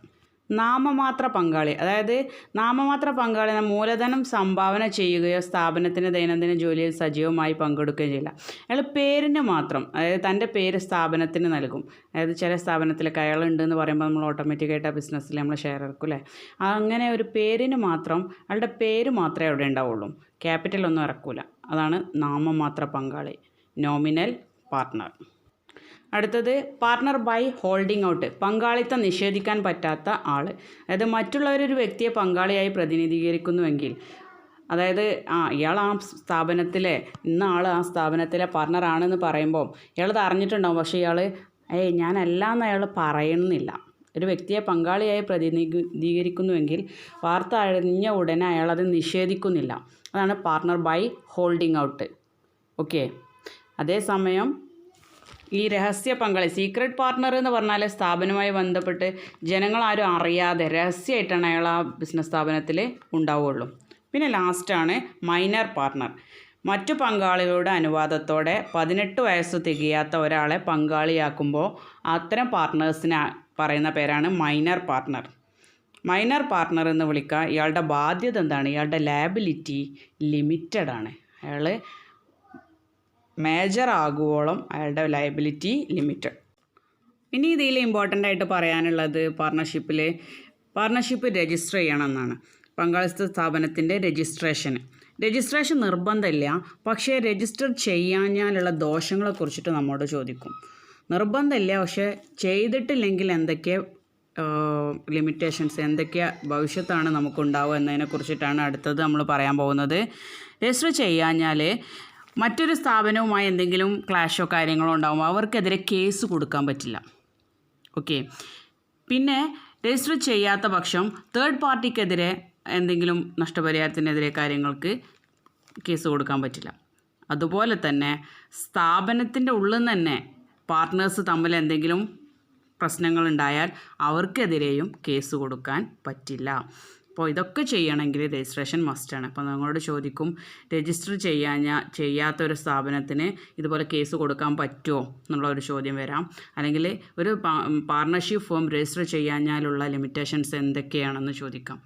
നാമമാത്ര പങ്കാളി. അതായത് നാമമാത്ര പങ്കാളി മൂലധനം സംഭാവന ചെയ്യുകയോ സ്ഥാപനത്തിൻ്റെ ദൈനംദിന ജോലിയിൽ സജീവമായി പങ്കെടുക്കുകയോ ചെയ്യില്ല. അയാൾ പേരിന് മാത്രം, അതായത് തൻ്റെ പേര് സ്ഥാപനത്തിന് നൽകും. അതായത് ചില സ്ഥാപനത്തിലൊക്കെ അയാളുണ്ടെന്ന് പറയുമ്പോൾ നമ്മൾ ഓട്ടോമാറ്റിക്കായിട്ട് ആ ബിസിനസ്സിൽ നമ്മൾ ഷെയർ ഇറക്കും അല്ലേ. അങ്ങനെ ഒരു പേരിന് മാത്രം, അയാളുടെ പേര് മാത്രമേ അവിടെ ഉണ്ടാവുള്ളൂ, ക്യാപിറ്റലൊന്നും ഇറക്കൂല. അതാണ് നാമമാത്ര പങ്കാളി, നോമിനൽ പാർട്ട്ണർ. അടുത്തത് പാർട്ട്ണർ ബൈ ഹോൾഡിംഗ് ഔട്ട്, പങ്കാളിത്തം നിഷേധിക്കാൻ പറ്റാത്ത ആൾ. അതായത് മറ്റുള്ളവരൊരു വ്യക്തിയെ പങ്കാളിയായി പ്രതിനിധീകരിക്കുന്നുവെങ്കിൽ, അതായത് ഇയാൾ ആ സ്ഥാപനത്തിലെ ആ സ്ഥാപനത്തിലെ പാർട്ട്ണറാണെന്ന് പറയുമ്പോൾ ഇയാളത് അറിഞ്ഞിട്ടുണ്ടാവും, പക്ഷേ ഇയാൾ ഞാനല്ല എന്ന് അയാൾ പറയുന്നില്ല. ഒരു വ്യക്തിയെ പങ്കാളിയായി പ്രതിനിധീകരിക്കുന്നുവെങ്കിൽ വാർത്ത അറിഞ്ഞ ഉടനെ അയാളത് നിഷേധിക്കുന്നില്ല. അതാണ് partner by holding out. Okay, അതേസമയം ഈ രഹസ്യ പങ്കാളി, സീക്രട്ട് പാർട്ട്ണർ എന്ന് പറഞ്ഞാൽ സ്ഥാപനവുമായി ബന്ധപ്പെട്ട് ജനങ്ങളാരും അറിയാതെ രഹസ്യമായിട്ടാണ് അയാൾ ആ ബിസിനസ് സ്ഥാപനത്തിൽ ഉണ്ടാവുകയുള്ളൂ. പിന്നെ ലാസ്റ്റാണ് മൈനർ പാർട്ട്ണർ. മറ്റു പങ്കാളികളുടെ അനുവാദത്തോടെ 18 വയസ്സ് തികയാത്ത ഒരാളെ പങ്കാളിയാക്കുമ്പോൾ അത്തരം പാർട്ട്നേഴ്സിനെ പറയുന്ന പേരാണ് മൈനർ പാർട്ട്ണർ. മൈനർ പാർട്ട്ണർ എന്ന് വിളിക്കുക. ഇയാളുടെ ബാധ്യത എന്താണ്? ഇയാളുടെ ലയബിലിറ്റി ലിമിറ്റഡ് ആണ്. അയാൾ മേജർ ആകുവോളം അയാളുടെ ലയബിലിറ്റി ലിമിറ്റഡ്. ഇനി ഇതിൽ ഇമ്പോർട്ടൻ്റ് ആയിട്ട് പറയാനുള്ളത് പാർട്ണർഷിപ്പ് രജിസ്റ്റർ ചെയ്യണം എന്നാണ്. പങ്കാളിത്ത സ്ഥാപനത്തിൻ്റെ രജിസ്ട്രേഷൻ രജിസ്ട്രേഷൻ നിർബന്ധമില്ല, പക്ഷേ രജിസ്റ്റർ ചെയ്യാഞ്ഞാലുള്ള ദോഷങ്ങളെക്കുറിച്ചിട്ട് നമ്മോട് ചോദിക്കും. നിർബന്ധമില്ല, പക്ഷേ ചെയ്തിട്ടില്ലെങ്കിൽ എന്തൊക്കെ ലിമിറ്റേഷൻസ്, എന്തൊക്കെ ഭവിഷ്യത്താണ് നമുക്കുണ്ടാവുക എന്നതിനെക്കുറിച്ചിട്ടാണ് അടുത്തത് നമ്മൾ പറയാൻ പോകുന്നത്. രജിസ്റ്റർ ചെയ്യാഞ്ഞാൽ മറ്റൊരു സ്ഥാപനവുമായി എന്തെങ്കിലും ക്ലാഷോ കാര്യങ്ങളോ ഉണ്ടാകുമ്പോൾ അവർക്കെതിരെ കേസ് കൊടുക്കാൻ പറ്റില്ല. ഓക്കെ. പിന്നെ രജിസ്റ്റർ ചെയ്യാത്ത പക്ഷം തേർഡ് പാർട്ടിക്കെതിരെ എന്തെങ്കിലും നഷ്ടപരിഹാരത്തിനെതിരെ കാര്യങ്ങൾക്ക് കേസ് കൊടുക്കാൻ പറ്റില്ല. അതുപോലെ തന്നെ സ്ഥാപനത്തിൻ്റെ ഉള്ളിൽ നിന്ന് തന്നെ പാർട്ട്നേഴ്സ് തമ്മിൽ എന്തെങ്കിലും പ്രശ്നങ്ങളുണ്ടായാൽ അവർക്കെതിരെയും കേസ് കൊടുക്കാൻ പറ്റില്ല. അപ്പോൾ ഇതൊക്കെ ചെയ്യണമെങ്കിൽ രജിസ്ട്രേഷൻ മസ്റ്റാണ്. അപ്പോൾ നിങ്ങളോട് ചോദിക്കും, രജിസ്റ്റർ ചെയ്യാത്തൊരു സ്ഥാപനത്തിന് ഇതുപോലെ കേസ് കൊടുക്കാൻ പറ്റുമോ എന്നുള്ള ഒരു ചോദ്യം വരാം. അല്ലെങ്കിൽ ഒരു പാർട്ണർഷിപ്പ് ഫോം രജിസ്റ്റർ ചെയ്യാഞ്ഞാലുള്ള ലിമിറ്റേഷൻസ് എന്തൊക്കെയാണെന്ന് ചോദിക്കാം.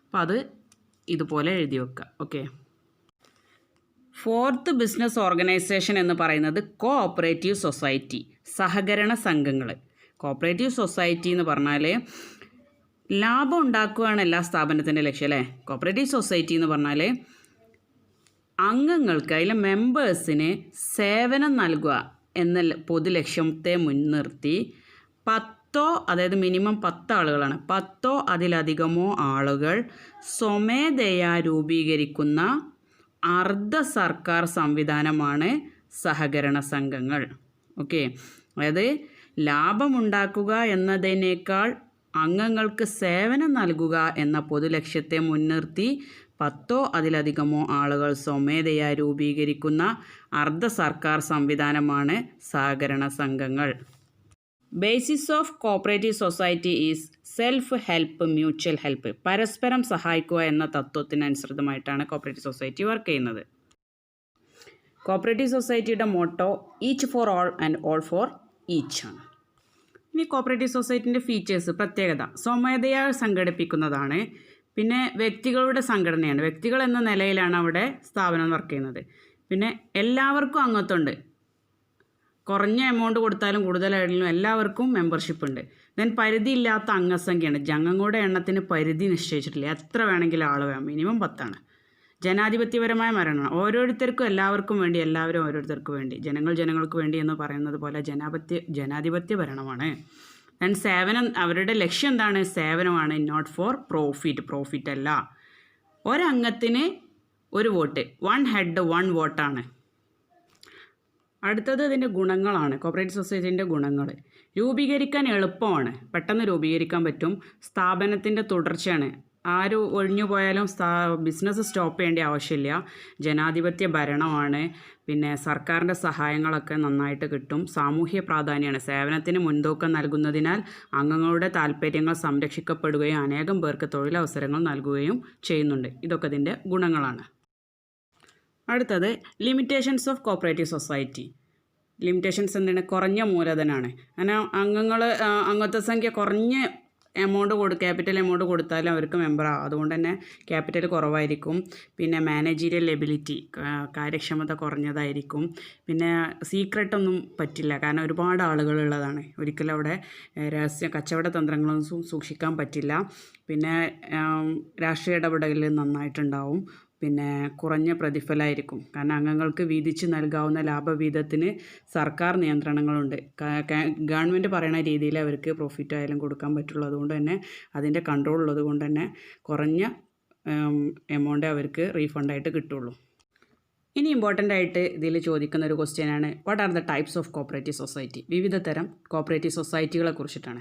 അപ്പോൾ അത് ഇതുപോലെ എഴുതി വെക്കുക. ഓക്കെ. ഫോർത്ത് ബിസിനസ് ഓർഗനൈസേഷൻ എന്ന് പറയുന്നത് കോഓപ്പറേറ്റീവ് സൊസൈറ്റി, സഹകരണ സംഘങ്ങൾ. കോഓപ്പറേറ്റീവ് സൊസൈറ്റി എന്ന് പറഞ്ഞാൽ ലാഭം ഉണ്ടാക്കുകയാണ് എല്ലാ സ്ഥാപനത്തിൻ്റെ ലക്ഷ്യം അല്ലേ. കോഓപ്പറേറ്റീവ് സൊസൈറ്റി എന്ന് പറഞ്ഞാൽ അംഗങ്ങൾക്ക്, അതിലെ മെമ്പേഴ്സിന് സേവനം നൽകുക എന്ന പൊതു ലക്ഷ്യത്തെ മുൻനിർത്തി 10 അതായത് മിനിമം 10 ആളുകളാണ്, 10 അതിലധികമോ ആളുകൾ സ്വമേധയാ രൂപീകരിക്കുന്ന അർദ്ധ സർക്കാർ സംവിധാനമാണ് സഹകരണ സംഘങ്ങൾ. ഓക്കെ. അതായത് ലാഭമുണ്ടാക്കുക എന്നതിനേക്കാൾ അംഗങ്ങൾക്ക് സേവനം നൽകുക എന്ന പൊതുലക്ഷ്യത്തെ മുൻനിർത്തി 10 അതിലധികമോ ആളുകൾ സ്വമേധയാ രൂപീകരിക്കുന്ന അർദ്ധ സർക്കാർ സംവിധാനമാണ് സഹകരണ സംഘങ്ങൾ. Basis of cooperative society is self help, mutual help. പരസ്പരം സഹായിക്കുക എന്ന തത്വത്തിനനുസൃതമായിട്ടാണ് കോഓപ്പറേറ്റീവ് സൊസൈറ്റി വർക്ക് ചെയ്യുന്നത്. കോഓപ്പറേറ്റീവ് സൊസൈറ്റിയുടെ motto each for all and all for each ആണ്. ഇനി കോഓപ്പറേറ്റീവ് സൊസൈറ്റിൻ്റെ ഫീച്ചേഴ്സ്, പ്രത്യേകത: സ്വമേധയാ സംഘടിപ്പിക്കുന്നതാണ്. പിന്നെ വ്യക്തികളുടെ സംഘടനയാണ്, വ്യക്തികൾ എന്ന നിലയിലാണ് അവിടെ സ്ഥാപനം വർക്ക് ചെയ്യുന്നത്. പിന്നെ എല്ലാവർക്കും അംഗത്വമുണ്ട്, കുറഞ്ഞ എമൗണ്ട് കൊടുത്താലും കൂടുതലായാലും എല്ലാവർക്കും മെമ്പർഷിപ്പ് ഉണ്ട്. ദെൻ പരിധിയില്ലാത്ത അംഗസംഖ്യയാണ്, അംഗങ്ങളുടെ എണ്ണത്തിന് പരിധി നിശ്ചയിച്ചിട്ടില്ല, എത്ര വേണമെങ്കിലും ആൾ വേണം, മിനിമം 10 ആണ്. ജനാധിപത്യപരമായ ഭരണമാണ്, ഓരോരുത്തർക്കും എല്ലാവർക്കും വേണ്ടി, എല്ലാവരും ഓരോരുത്തർക്കും വേണ്ടി, ജനങ്ങൾക്ക് വേണ്ടി എന്ന് പറയുന്നത് പോലെ ജനാധിപത്യ ഭരണമാണ്. ദെൻ സേവനം, അവരുടെ ലക്ഷ്യം എന്താണ്? സേവനമാണ്, നോട്ട് ഫോർ പ്രോഫിറ്റ് അല്ല. ഒരംഗത്തിന് ഒരു വോട്ട്, 1 ഹെഡ് 1 വോട്ടാണ്. അടുത്തത് ഇതിൻ്റെ ഗുണങ്ങളാണ്. കോഓപ്പറേറ്റീവ് സൊസൈറ്റീൻ്റെ ഗുണങ്ങൾ: രൂപീകരിക്കാൻ എളുപ്പമാണ്, പെട്ടെന്ന് രൂപീകരിക്കാൻ പറ്റും. സ്ഥാപനത്തിൻ്റെ തുടർച്ചയാണ്, ആരും ഒഴിഞ്ഞു പോയാലും ബിസിനസ് സ്റ്റോപ്പ് ചെയ്യേണ്ട ആവശ്യമില്ല. ജനാധിപത്യ ഭരണമാണ്. പിന്നെ സർക്കാരിൻ്റെ സഹായങ്ങളൊക്കെ നന്നായിട്ട് കിട്ടും. സാമൂഹ്യ പ്രാധാന്യമാണ്, സേവനത്തിന് മുൻതൂക്കം നൽകുന്നതിനാൽ അംഗങ്ങളുടെ താല്പര്യങ്ങൾ സംരക്ഷിക്കപ്പെടുകയും അനേകം പേർക്ക് തൊഴിലവസരങ്ങൾ നൽകുകയും ചെയ്യുന്നുണ്ട്. ഇതൊക്കെ ഇതിൻ്റെ ഗുണങ്ങളാണ്. അടുത്തത് limitations of cooperative society. Limitations എന്താണ്? കുറഞ്ഞ മൂലധനമാണ്. അങ്ങനെ അംഗത്വ സംഖ്യ കുറഞ്ഞ ക്യാപിറ്റൽ എമൗണ്ട് കൊടുത്താലും അവർക്ക് മെമ്പറാകും. അതുകൊണ്ട് തന്നെ ക്യാപിറ്റൽ കുറവായിരിക്കും. പിന്നെ മാനേജീരിയൽ എബിലിറ്റി, കാര്യക്ഷമത കുറഞ്ഞതായിരിക്കും. പിന്നെ സീക്രട്ടൊന്നും പറ്റില്ല, കാരണം ഒരുപാട് ആളുകളുള്ളതാണ്. ഒരിക്കലും അവിടെ കച്ചവട തന്ത്രങ്ങളൊന്നും സൂക്ഷിക്കാൻ പറ്റില്ല. പിന്നെ രാഷ്ട്രീയ ഇടപെടൽ നന്നായിട്ടുണ്ടാവും. പിന്നെ കുറഞ്ഞ പ്രതിഫലമായിരിക്കും, കാരണം അംഗങ്ങൾക്ക് വീതിച്ച് നൽകാവുന്ന ലാഭവീതത്തിന് സർക്കാർ നിയന്ത്രണങ്ങളുണ്ട്. ഗവൺമെൻറ് പറയുന്ന രീതിയിൽ അവർക്ക് പ്രോഫിറ്റ് ആയാലും കൊടുക്കാൻ പറ്റുള്ളൂ. അതുകൊണ്ട് തന്നെ അതിൻ്റെ കൺട്രോൾ ഉള്ളത് കൊണ്ട് തന്നെ കുറഞ്ഞ എമൗണ്ട് അവർക്ക് റീഫണ്ടായിട്ട് കിട്ടുള്ളൂ. ഇനി ഇമ്പോർട്ടൻ്റ് ആയിട്ട് ഇതിൽ ചോദിക്കുന്ന ഒരു ക്വസ്റ്റ്യനാണ്, what are the types of cooperative society? വിവിധ തരം കോഓപ്പറേറ്റീവ് സൊസൈറ്റികളെ കുറിച്ചിട്ടാണ്.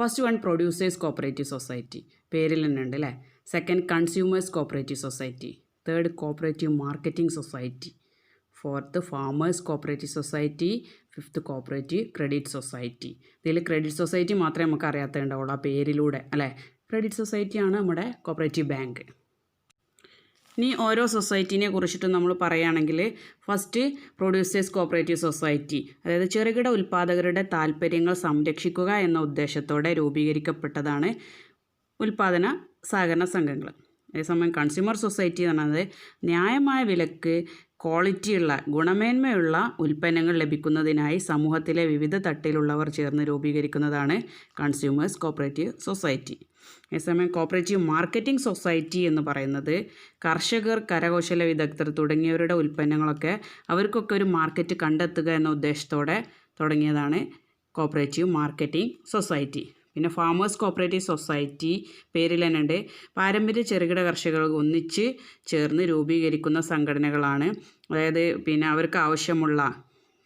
First one, producers cooperative society, പേരിൽ തന്നെ ഉണ്ട് അല്ലേ. Second, consumers cooperative society. Third, cooperative marketing society. Fourth, farmers cooperative society. Fifth, cooperative credit society. ഇതിൽ ക്രെഡിറ്റ് സൊസൈറ്റി മാത്രമേ നമുക്ക് അറിയാത്തുണ്ടാവുള്ളൂ ആ പേരിലൂടെ അല്ലേ. ക്രെഡിറ്റ് സൊസൈറ്റിയാണ് നമ്മുടെ കോഓപ്പറേറ്റീവ് ബാങ്ക്. ഇനി ഓരോ സൊസൈറ്റിനെ കുറിച്ചിട്ട് നമ്മൾ പറയുകയാണെങ്കിൽ, ഫസ്റ്റ് പ്രൊഡ്യൂസേഴ്സ് കോഓപ്പറേറ്റീവ് സൊസൈറ്റി, അതായത് ചെറുകിട ഉൽപ്പാദകരുടെ താല്പര്യങ്ങൾ സംരക്ഷിക്കുക എന്ന ഉദ്ദേശത്തോടെ രൂപീകരിക്കപ്പെട്ടതാണ് ഉൽപ്പാദന സഹകരണ സംഘങ്ങൾ. അതേസമയം കൺസ്യൂമർ സൊസൈറ്റി എന്ന് പറയുന്നത് ന്യായമായ വിലക്ക് ക്വാളിറ്റിയുള്ള ഗുണമേന്മയുള്ള ഉൽപ്പന്നങ്ങൾ ലഭിക്കുന്നതിനായി സമൂഹത്തിലെ വിവിധ തട്ടിലുള്ളവർ ചേർന്ന് രൂപീകരിക്കുന്നതാണ് കൺസ്യൂമേഴ്സ് കോപ്പറേറ്റീവ് സൊസൈറ്റി. അതേസമയം കോപ്പറേറ്റീവ് മാർക്കറ്റിംഗ് സൊസൈറ്റി എന്ന് പറയുന്നത് കർഷകർ, കരകൗശല വിദഗ്ധർ തുടങ്ങിയവരുടെ ഉൽപ്പന്നങ്ങളൊക്കെ അവർക്കൊക്കെ ഒരു മാർക്കറ്റ് കണ്ടെത്തുക എന്ന ഉദ്ദേശത്തോടെ തുടങ്ങിയതാണ് കോപ്പറേറ്റീവ് മാർക്കറ്റിംഗ് സൊസൈറ്റി. പിന്നെ ഫാമേഴ്സ് കോപ്പറേറ്റീവ് സൊസൈറ്റി പേരിൽ തന്നെ ഉണ്ട്. പാരമ്പര്യ ചെറുകിട കർഷകർ ഒന്നിച്ച് ചേർന്ന് രൂപീകരിക്കുന്ന സംഘടനകളാണ്. അതായത് പിന്നെ അവർക്ക് ആവശ്യമുള്ള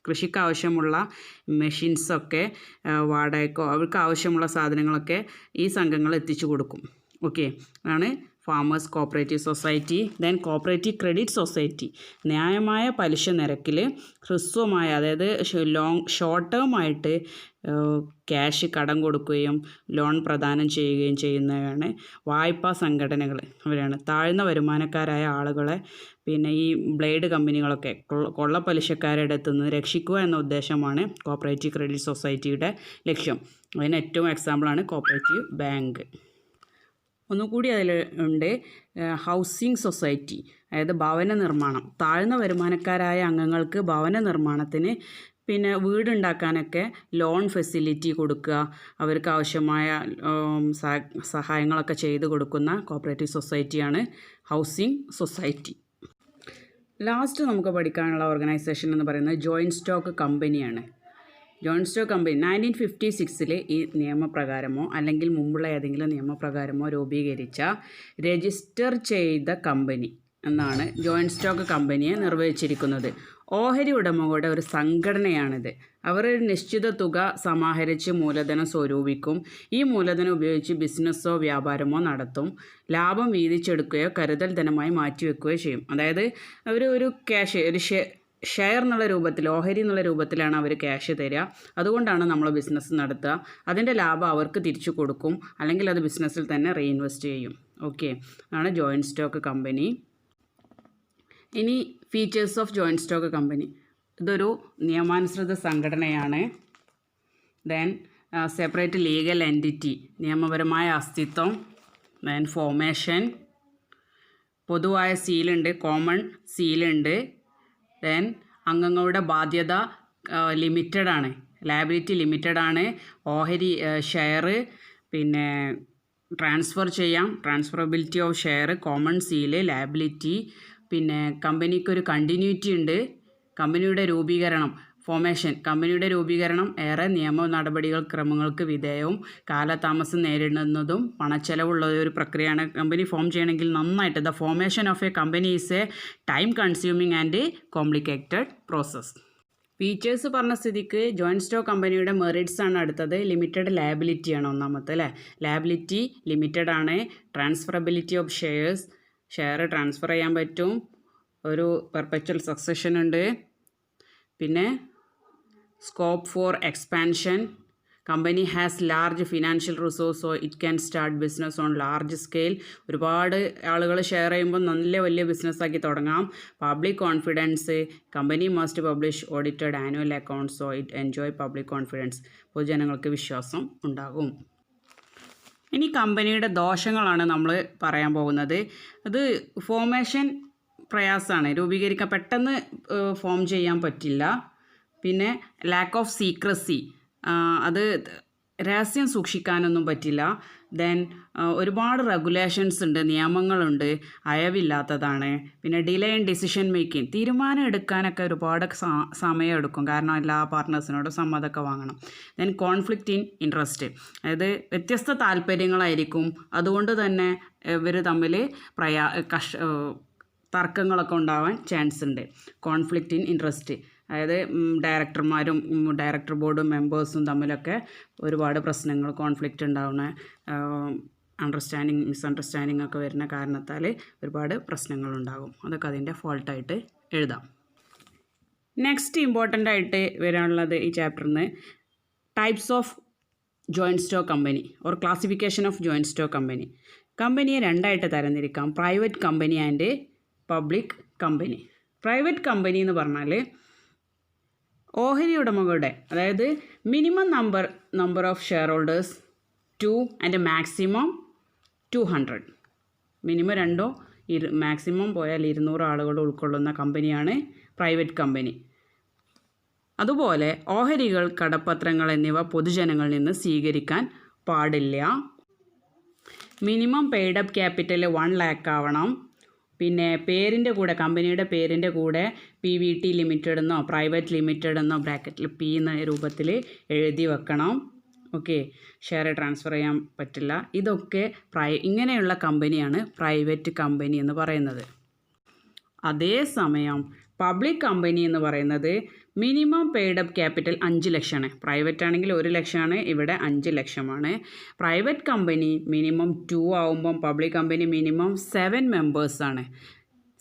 കൃഷിക്ക് ആവശ്യമുള്ള മെഷീൻസൊക്കെ വാടകയ്ക്കോ അവർക്ക് ആവശ്യമുള്ള സാധനങ്ങളൊക്കെ ഈ സംഘങ്ങൾ എത്തിച്ചു കൊടുക്കും. ഓക്കെ, അതാണ് farmers cooperative society. Then cooperative credit society ന്യായമായ പലിശ നിരക്കിൽ ഹ്രസ്വമായ, അതായത് ഷോർട്ട് ടേം ആയിട്ട് ക്യാഷ് കടം കൊടുക്കുകയും ലോൺ പ്രദാനം ചെയ്യുകയും ചെയ്യുന്നവയാണ് വായ്പാ സംഘടനകൾ. അവരാണ് താഴ്ന്ന വരുമാനക്കാരായ ആളുകളെ പിന്നെ ഈ ബ്ലേഡ് കമ്പനികളൊക്കെ കൊള്ളപ്പലിശക്കാരുടെ അടുത്ത് നിന്ന് രക്ഷിക്കുക എന്ന ഉദ്ദേശമാണ് കോപ്പറേറ്റീവ് ക്രെഡിറ്റ് സൊസൈറ്റിയുടെ ലക്ഷ്യം. അതിന് ഏറ്റവും എക്സാമ്പിളാണ് കോപ്പറേറ്റീവ് ബാങ്ക്. ഒന്നുകൂടി അതിൽ ഉണ്ട് ഹൗസിംഗ് സൊസൈറ്റി, അതായത് ഭവന നിർമ്മാണം. താഴ്ന്ന വരുമാനക്കാരായ അംഗങ്ങൾക്ക് ഭവന നിർമ്മാണത്തിന് പിന്നെ വീടുണ്ടാക്കാനൊക്കെ ലോൺ ഫെസിലിറ്റി കൊടുക്കുക, അവർക്ക് ആവശ്യമായ സഹായങ്ങളൊക്കെ ചെയ്തു കൊടുക്കുന്ന കോപ്പറേറ്റീവ് സൊസൈറ്റിയാണ് ഹൗസിംഗ് സൊസൈറ്റി. ലാസ്റ്റ് നമുക്ക് പഠിക്കാനുള്ള ഓർഗനൈസേഷൻ എന്ന് പറയുന്നത് ജോയിൻറ്റ് സ്റ്റോക്ക് കമ്പനിയാണ്. ജോയിൻറ്റ് സ്റ്റോക്ക് കമ്പനി 1956 ഈ നിയമപ്രകാരമോ അല്ലെങ്കിൽ മുമ്പുള്ള ഏതെങ്കിലും നിയമപ്രകാരമോ രൂപീകരിച്ച രജിസ്റ്റർ ചെയ്ത കമ്പനി എന്നാണ് ജോയിൻറ്റ് സ്റ്റോക്ക് കമ്പനിയെ നിർവഹിച്ചിരിക്കുന്നത്. ഓഹരി ഉടമകളുടെ ഒരു സംഘടനയാണിത്. അവർ ഒരു നിശ്ചിത തുക സമാഹരിച്ച് മൂലധനം സ്വരൂപിക്കും. ഈ മൂലധനം ഉപയോഗിച്ച് ബിസിനസ്സോ വ്യാപാരമോ നടത്തും. ലാഭം വീതിച്ചെടുക്കുകയോ കരുതൽ ധനമായി മാറ്റിവെക്കുകയോ ചെയ്യും. അതായത് അവർ ഒരു ക്യാഷ്, ഒരു ഷെയർ എന്നുള്ള രൂപത്തിൽ, ഓഹരി എന്നുള്ള രൂപത്തിലാണ് അവർ ക്യാഷ് തരിക. അതുകൊണ്ടാണ് നമ്മൾ ബിസിനസ് നടത്തുക. അതിൻ്റെ ലാഭം അവർക്ക് തിരിച്ചു കൊടുക്കും, അല്ലെങ്കിൽ അത് ബിസിനസ്സിൽ തന്നെ റീഇൻവെസ്റ്റ് ചെയ്യും. ഓക്കെ, അതാണ് ജോയിൻറ്റ് സ്റ്റോക്ക് കമ്പനി. ഇനി features of joint stock company. ഇതൊരു നിയമാനുസൃത സംഘടനയാണ്. ദെൻ സെപ്പറേറ്റ് ലീഗൽ എൻറ്റിറ്റി, നിയമപരമായ അസ്തിത്വം. ദെൻ ഫോർമേഷൻ, പൊതുവായ സീലുണ്ട്, കോമൺ സീലുണ്ട്. ദെൻ അംഗങ്ങളുടെ ബാധ്യത ലിമിറ്റഡ് ആണ്, ലയബിലിറ്റി ലിമിറ്റഡ് ആണ്. ഓഹരി ഷെയർ പിന്നെ ട്രാൻസ്ഫർ ചെയ്യാം, transferability of share, common seal, liability. പിന്നെ കമ്പനിക്കൊരു കണ്ടിന്യൂറ്റി ഉണ്ട്. കമ്പനിയുടെ രൂപീകരണം, ഫോർമേഷൻ, കമ്പനിയുടെ രൂപീകരണം ഏറെ നിയമ നടപടികൾ ക്രമങ്ങൾക്ക് വിധേയവും കാലതാമസം നേരിടുന്നതും പണച്ചെലവുള്ള ഒരു പ്രക്രിയയാണ്. കമ്പനി ഫോം ചെയ്യണമെങ്കിൽ നന്നായിട്ട് the formation of A company is A time consuming and complicated process. Features പറഞ്ഞ സ്ഥിതിക്ക് ജോയിൻറ്റ് സ്റ്റോക്ക് കമ്പനിയുടെ മെറിറ്റ്സ് ആണ് അടുത്തത്. ലിമിറ്റഡ് ലയബിലിറ്റിയാണ് ഒന്നാമത്തെ അല്ലേ. ലയബിലിറ്റി ലിമിറ്റഡ് ആണ്. ട്രാൻസ്ഫറബിലിറ്റി ഓഫ് ഷെയർ ട്രാൻസ്ഫർ ചെയ്യാൻ പറ്റും. ഒരു പെർപെച്വൽ സക്സഷൻ ഉണ്ട്. പിന്നെ scope for expansion, company has large financial resource so it can start business on large scale. ഒരുപാട് ആളുകൾ ഷെയർ ചെയ്യുമ്പോൾ നല്ല വലിയ ബിസിനസ്സാക്കി തുടങ്ങാം. Public confidence, company must publish audited annual accounts so it enjoy public confidence. പൊതുജനങ്ങൾക്ക് വിശ്വാസം ഉണ്ടാകും. ഇനി കമ്പനിയുടെ ദോഷങ്ങളാണ് നമ്മൾ പറയാൻ പോകുന്നത്. അത് ഫോർമേഷൻ പ്രയാസമാണ്, രൂപീകരിക്കാൻ പെട്ടെന്ന് ഫോം ചെയ്യാൻ പറ്റില്ല. പിന്നെ ലാക്ക് ഓഫ് സീക്രസി, അത് രഹസ്യം സൂക്ഷിക്കാനൊന്നും പറ്റില്ല. ദെൻ ഒരുപാട് റെഗുലേഷൻസ് ഉണ്ട്, നിയമങ്ങളുണ്ട്, അയവില്ലാത്തതാണ്. പിന്നെ ഡിലേ ഇൻ ഡിസിഷൻ മേക്കിംഗ്, തീരുമാനം എടുക്കാനൊക്കെ ഒരുപാട് സമയം എടുക്കും, കാരണം എല്ലാ പാർട്ട്നേഴ്സിനോടും സമ്മതമൊക്കെ വാങ്ങണം. ദെൻ കോൺഫ്ലിക്റ്റ് ഇൻ ഇൻട്രസ്റ്റ്, അതായത് വ്യത്യസ്ത താല്പര്യങ്ങളായിരിക്കും. അതുകൊണ്ട് തന്നെ ഇവർ തമ്മിൽ തർക്കങ്ങളൊക്കെ ഉണ്ടാവാൻ ചാൻസ് ഉണ്ട്. കോൺഫ്ലിക്റ്റ് ഇൻ ഇൻട്രസ്റ്റ്, അതായത് ഡയറക്ടർമാരും ഡയറക്ടർ ബോർഡും മെമ്പേഴ്സും തമ്മിലൊക്കെ ഒരുപാട് പ്രശ്നങ്ങൾ, കോൺഫ്ലിക്റ്റ് ഉണ്ടാവുന്ന, മിസ്അണ്ടർസ്റ്റാൻഡിങ് ഒക്കെ വരുന്ന കാരണത്താൽ ഒരുപാട് പ്രശ്നങ്ങളുണ്ടാകും. അതൊക്കെ അതിൻ്റെ ഫോൾട്ടായിട്ട് എഴുതാം. നെക്സ്റ്റ് ഇമ്പോർട്ടൻ്റ് ആയിട്ട് വരാനുള്ളത് ഈ ചാപ്റ്ററിന് types of joint stock company or classification of joint stock company. കമ്പനിയെ രണ്ടായിട്ട് തരംതിരിക്കാം, private company and public company. Private company എന്ന് പറഞ്ഞാൽ ഓഹരി ഉടമകളുടെ, അതായത് minimum number of shareholders 2 and maximum 200. Minimum 2 maximum പോയാൽ 200 ആളുകൾ ഉൾക്കൊള്ളുന്ന കമ്പനിയാണ് പ്രൈവറ്റ് കമ്പനി. അതുപോലെ ഓഹരികൾ, കടപ്പത്രങ്ങൾ എന്നിവ പൊതുജനങ്ങളിൽ നിന്ന് സ്വീകരിക്കാൻ പാടില്ല. Minimum paid up capital 1 lakh ആവണം. പിന്നെ പേരിൻ്റെ കൂടെ, കമ്പനിയുടെ പേരിൻ്റെ കൂടെ PVT ലിമിറ്റഡ് എന്നോ പ്രൈവറ്റ് ലിമിറ്റഡ് എന്നോ ബ്രാക്കറ്റിൽ P എന്ന രൂപത്തിൽ എഴുതി വെക്കണം. ഓക്കെ, ഷെയർ ട്രാൻസ്ഫർ ചെയ്യാൻ പറ്റില്ല. ഇതൊക്കെ ഇങ്ങനെയുള്ള കമ്പനിയാണ് പ്രൈവറ്റ് കമ്പനി എന്ന് പറയുന്നത്. അതേസമയം പബ്ലിക് കമ്പനി എന്ന് പറയുന്നത് മിനിമം പെയ്ഡ് അപ്പ് ക്യാപിറ്റൽ 5 ലക്ഷമാണ്. പ്രൈവറ്റ് ആണെങ്കിൽ 1 ലക്ഷമാണ്, ഇവിടെ 5 ലക്ഷമാണ്. പ്രൈവറ്റ് കമ്പനി മിനിമം 2 ആവുമ്പം public company minimum 7 മെമ്പേഴ്സാണ്.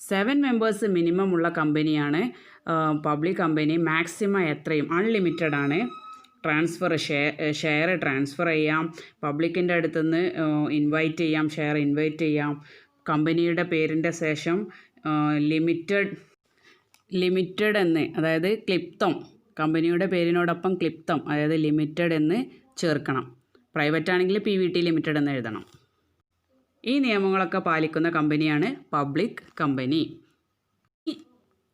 7 members minimum ഉള്ള കമ്പനിയാണ് പബ്ലിക് കമ്പനി. മാക്സിമം എത്രയും അൺലിമിറ്റഡ് ആണ്. ട്രാൻസ്ഫർ ഷെയർ ട്രാൻസ്ഫർ ചെയ്യാം, പബ്ലിക്കിൻ്റെ അടുത്തുനിന്ന് ഇൻവൈറ്റ് ചെയ്യാം, ഷെയർ ഇൻവൈറ്റ് ചെയ്യാം. കമ്പനിയുടെ പേരിൻ്റെ ശേഷം ലിമിറ്റഡ് എന്ന്, അതായത് ക്ലിപ്തം, കമ്പനിയുടെ പേരിനോടൊപ്പം ക്ലിപ്തം, അതായത് ലിമിറ്റഡ് എന്ന് ചേർക്കണം. പ്രൈവറ്റ് ആണെങ്കിൽ PVT ലിമിറ്റഡ് എന്ന് എഴുതണം. ഈ നിയമങ്ങളൊക്കെ പാലിക്കുന്ന കമ്പനിയാണ് പബ്ലിക് കമ്പനി.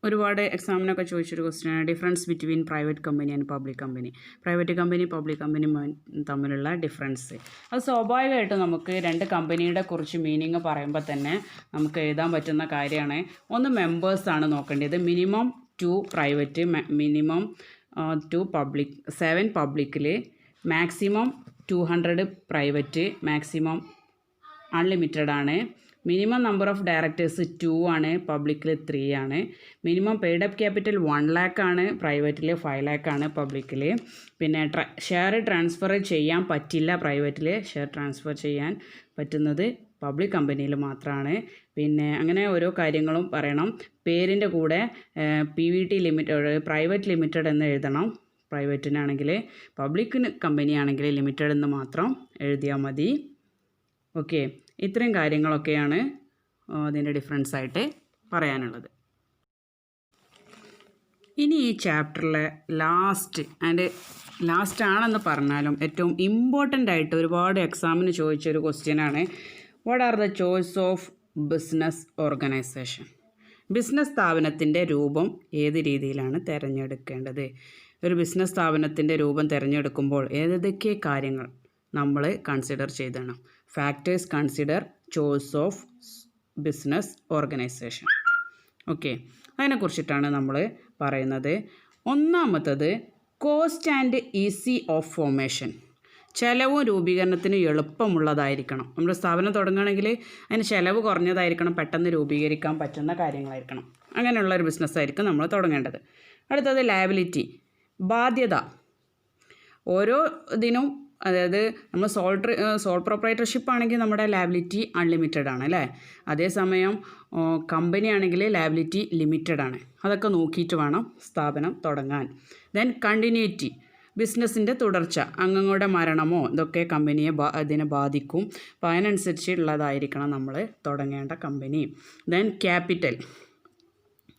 ഒരുപാട് എക്സാമിനൊക്കെ ചോദിച്ചൊരു ക്വസ്റ്റ്യനാണ് difference between private company and public company. Private company public company തമ്മിലുള്ള ഡിഫറൻസ്. അത് സ്വാഭാവികമായിട്ടും നമുക്ക് 2 കമ്പനിയുടെ കുറിച്ച് മീനിങ് പറയുമ്പോൾ തന്നെ നമുക്ക് എഴുതാൻ പറ്റുന്ന കാര്യമാണ്. ഒന്ന് മെമ്പേഴ്സാണ് നോക്കേണ്ടത്. മിനിമം 2 പ്രൈവറ്റ്, മിനിമം 2 പബ്ലിക്, 7 പബ്ലിക്കിൽ, മാക്സിമം 200 പ്രൈവറ്റ്, മാക്സിമം അൺലിമിറ്റഡ് ആണ്. മിനിമം നമ്പർ ഓഫ് ഡയറക്ടേഴ്സ് 2 ആണ്, പബ്ലിക്കിൽ 3 ആണ്. Minimum paid up capital 1 lakh ആണ്, പ്രൈവറ്റിൽ 5 lakh ആണ് പബ്ലിക്കിൽ. പിന്നെ ഷെയർ ട്രാൻസ്ഫർ ചെയ്യാൻ പറ്റില്ല പ്രൈവറ്റിൽ, ഷെയർ ട്രാൻസ്ഫർ ചെയ്യാൻ പറ്റുന്നത് പബ്ലിക് കമ്പനിയിൽ മാത്രമാണ്. പിന്നെ അങ്ങനെ ഓരോ കാര്യങ്ങളും പറയണം. പേരിൻ്റെ കൂടെ PVT ലിമിറ്റഡ്, പ്രൈവറ്റ് ലിമിറ്റഡ് എന്ന് എഴുതണം പ്രൈവറ്റിനാണെങ്കിൽ. പബ്ലിക് കമ്പനി ആണെങ്കിൽ ലിമിറ്റഡ് എന്ന് മാത്രം എഴുതിയാൽ മതി. ഓക്കെ, ഇത്രയും കാര്യങ്ങളൊക്കെയാണ് അതിൻ്റെ ഡിഫറൻസ് ആയിട്ട് പറയാനുള്ളത്. ഇനി ഈ ചാപ്റ്ററിലെ ലാസ്റ്റ് ആണെന്ന് പറഞ്ഞാലും ഏറ്റവും ഇമ്പോർട്ടൻ്റ് ആയിട്ട് ഒരുപാട് എക്സാമിന് ചോദിച്ചൊരു ക്വസ്റ്റ്യനാണ്, what are the choice of business organisation? Business സ്ഥാപനത്തിൻ്റെ രൂപം ഏത് രീതിയിലാണ് തിരഞ്ഞെടുക്കേണ്ടത്? ഒരു ബിസിനസ് സ്ഥാപനത്തിൻ്റെ രൂപം തിരഞ്ഞെടുക്കുമ്പോൾ ഏതൊക്കെ കാര്യങ്ങൾ നമ്മൾ കൺസിഡർ ചെയ്തണം? Factors consider choice of business organisation. Okay, അതിനെക്കുറിച്ചിട്ടാണ് നമ്മൾ പറയുന്നത്. ഒന്നാമത്തത് cost and easy of formation. ചിലവും രൂപീകരണത്തിന് എളുപ്പമുള്ളതായിരിക്കണം. നമ്മുടെ സ്ഥാപനം തുടങ്ങുകയാണെങ്കിൽ അതിന് ചിലവ് കുറഞ്ഞതായിരിക്കണം, പെട്ടെന്ന് രൂപീകരിക്കാൻ പറ്റുന്ന കാര്യങ്ങളായിരിക്കണം. അങ്ങനെയുള്ളൊരു ബിസിനസ്സായിരിക്കും നമ്മൾ തുടങ്ങേണ്ടത്. അടുത്തത് ലയബിലിറ്റി, ബാധ്യത. ഓരോ ഇതിനും, അതായത് നമ്മൾ സോൾ പ്രൊപ്രൈറ്റർഷിപ്പ് ആണെങ്കിൽ നമ്മുടെ ലയബിലിറ്റി അൺലിമിറ്റഡ് ആണ് അല്ലേ. അതേസമയം കമ്പനി ആണെങ്കിൽ ലയബിലിറ്റി ലിമിറ്റഡ് ആണ്. അതൊക്കെ നോക്കിയിട്ട് വേണം സ്ഥാപനം തുടങ്ങാൻ. ദെൻ കണ്ടിന്യൂറ്റി, ബിസിനസ്സിൻ്റെ തുടർച്ച, അംഗങ്ങളുടെ മരണമോ ഇതൊക്കെ കമ്പനിയെ അതിനെ ബാധിക്കും. അപ്പോൾ അതിനനുസരിച്ചുള്ളതായിരിക്കണം നമ്മൾ തുടങ്ങേണ്ട കമ്പനി. ദെൻ ക്യാപിറ്റൽ,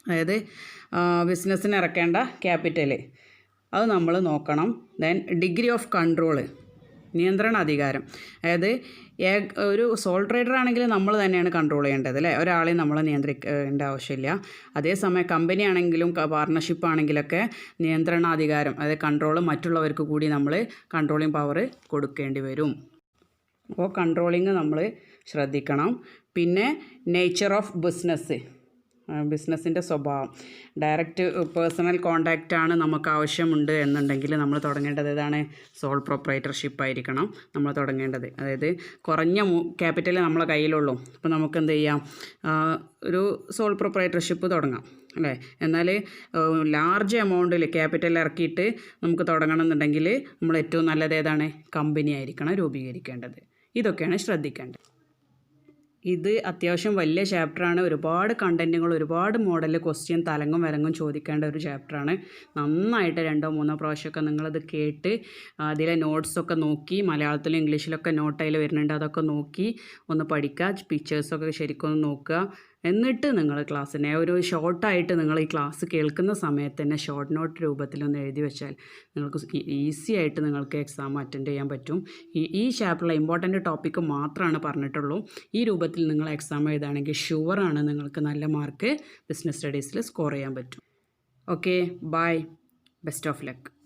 അതായത് ബിസിനസ്സിന് ഇറക്കേണ്ട ക്യാപിറ്റൽ, അത് നമ്മൾ നോക്കണം. ദെൻ ഡിഗ്രി ഓഫ് കൺട്രോള്, നിയന്ത്രണ അധികാരം. അതായത് ഒരു സോൾ ട്രേഡർ ആണെങ്കിൽ നമ്മൾ തന്നെയാണ് കൺട്രോൾ ചെയ്യേണ്ടത് അല്ലേ, ഒരാളെയും നമ്മൾ നിയന്ത്രിക്കേണ്ട ആവശ്യമില്ല. അതേസമയം കമ്പനി ആണെങ്കിലും പാർട്ണർഷിപ്പ് ആണെങ്കിലൊക്കെ നിയന്ത്രണാധികാരം, അതായത് കൺട്രോൾ മറ്റുള്ളവർക്ക് കൂടി നമ്മൾ കൺട്രോളിങ് പവർ കൊടുക്കേണ്ടി വരും. അപ്പോൾ കൺട്രോളിങ് നമ്മൾ ശ്രദ്ധിക്കണം. പിന്നെ നേച്ചർ ഓഫ് ബിസിനസ്സിൻ്റെ സ്വഭാവം, ഡയറക്റ്റ് പേഴ്സണൽ കോണ്ടാക്റ്റാണ് നമുക്ക് ആവശ്യമുണ്ട് എന്നുണ്ടെങ്കിൽ നമ്മൾ തുടങ്ങേണ്ടത് ഏതാണ്? സോൾ പ്രൊപ്രൈറ്റർഷിപ്പ് ആയിരിക്കണം നമ്മൾ തുടങ്ങേണ്ടത്. അതായത് കുറഞ്ഞ ക്യാപിറ്റൽ നമ്മളെ കയ്യിലുള്ളൂ. അപ്പോൾ നമുക്ക് എന്ത് ചെയ്യാം, ഒരു സോൾ പ്രൊപ്രൈറ്റർഷിപ്പ് തുടങ്ങാം അല്ലേ. എന്നാൽ ലാർജ് എമൗണ്ടിൽ ക്യാപിറ്റൽ ഇറക്കിയിട്ട് നമുക്ക് തുടങ്ങണം എന്നുണ്ടെങ്കിൽ നമ്മൾ ഏറ്റവും നല്ലത് ഏതാണ്? കമ്പനി ആയിരിക്കണം രൂപീകരിക്കേണ്ടത്. ഇതൊക്കെയാണ് ശ്രദ്ധിക്കേണ്ടത്. ഇത് അത്യാവശ്യം വലിയ ചാപ്റ്ററാണ്. ഒരുപാട് കണ്ടൻറ്റുകൾ, ഒരുപാട് മോഡൽ ക്വസ്റ്റ്യൻ തലങ്ങും വിലങ്ങും ചോദിക്കേണ്ട ഒരു ചാപ്റ്ററാണ്. നന്നായിട്ട് 2-3 പ്രാവശ്യമൊക്കെ നിങ്ങളത് കേട്ട് അതിലെ നോട്ട്സൊക്കെ നോക്കി, മലയാളത്തിലും ഇംഗ്ലീഷിലൊക്കെ നോട്ട് അതിൽ വരുന്നുണ്ട്, അതൊക്കെ നോക്കി ഒന്ന് പഠിക്കുക. പിക്ചേഴ്സൊക്കെ ശരിക്കും ഒന്ന് നോക്കുക. എന്നിട്ട് നിങ്ങൾ ക്ലാസ്സിനെ ഒരു ഷോർട്ടായിട്ട് നിങ്ങൾ ഈ ക്ലാസ് കേൾക്കുന്ന സമയത്ത് തന്നെ ഷോർട്ട് നോട്ട് രൂപത്തിലൊന്ന് എഴുതി വെച്ചാൽ നിങ്ങൾക്ക് ഈസി ആയിട്ട് നിങ്ങൾക്ക് എക്സാം അറ്റൻഡ് ചെയ്യാൻ പറ്റും. ഈ ചാപ്റ്ററിലെ ഇമ്പോർട്ടൻ്റ് ടോപ്പിക്ക് മാത്രമാണ് പറഞ്ഞിട്ടുള്ളൂ. ഈ രൂപത്തിൽ നിങ്ങൾ എക്സാം എഴുതുകയാണെങ്കിൽ ഷുവറാണ് നിങ്ങൾക്ക് നല്ല മാർക്ക് ബിസിനസ് സ്റ്റഡീസിൽ സ്കോർ ചെയ്യാൻ പറ്റും. Okay, bye, best of luck.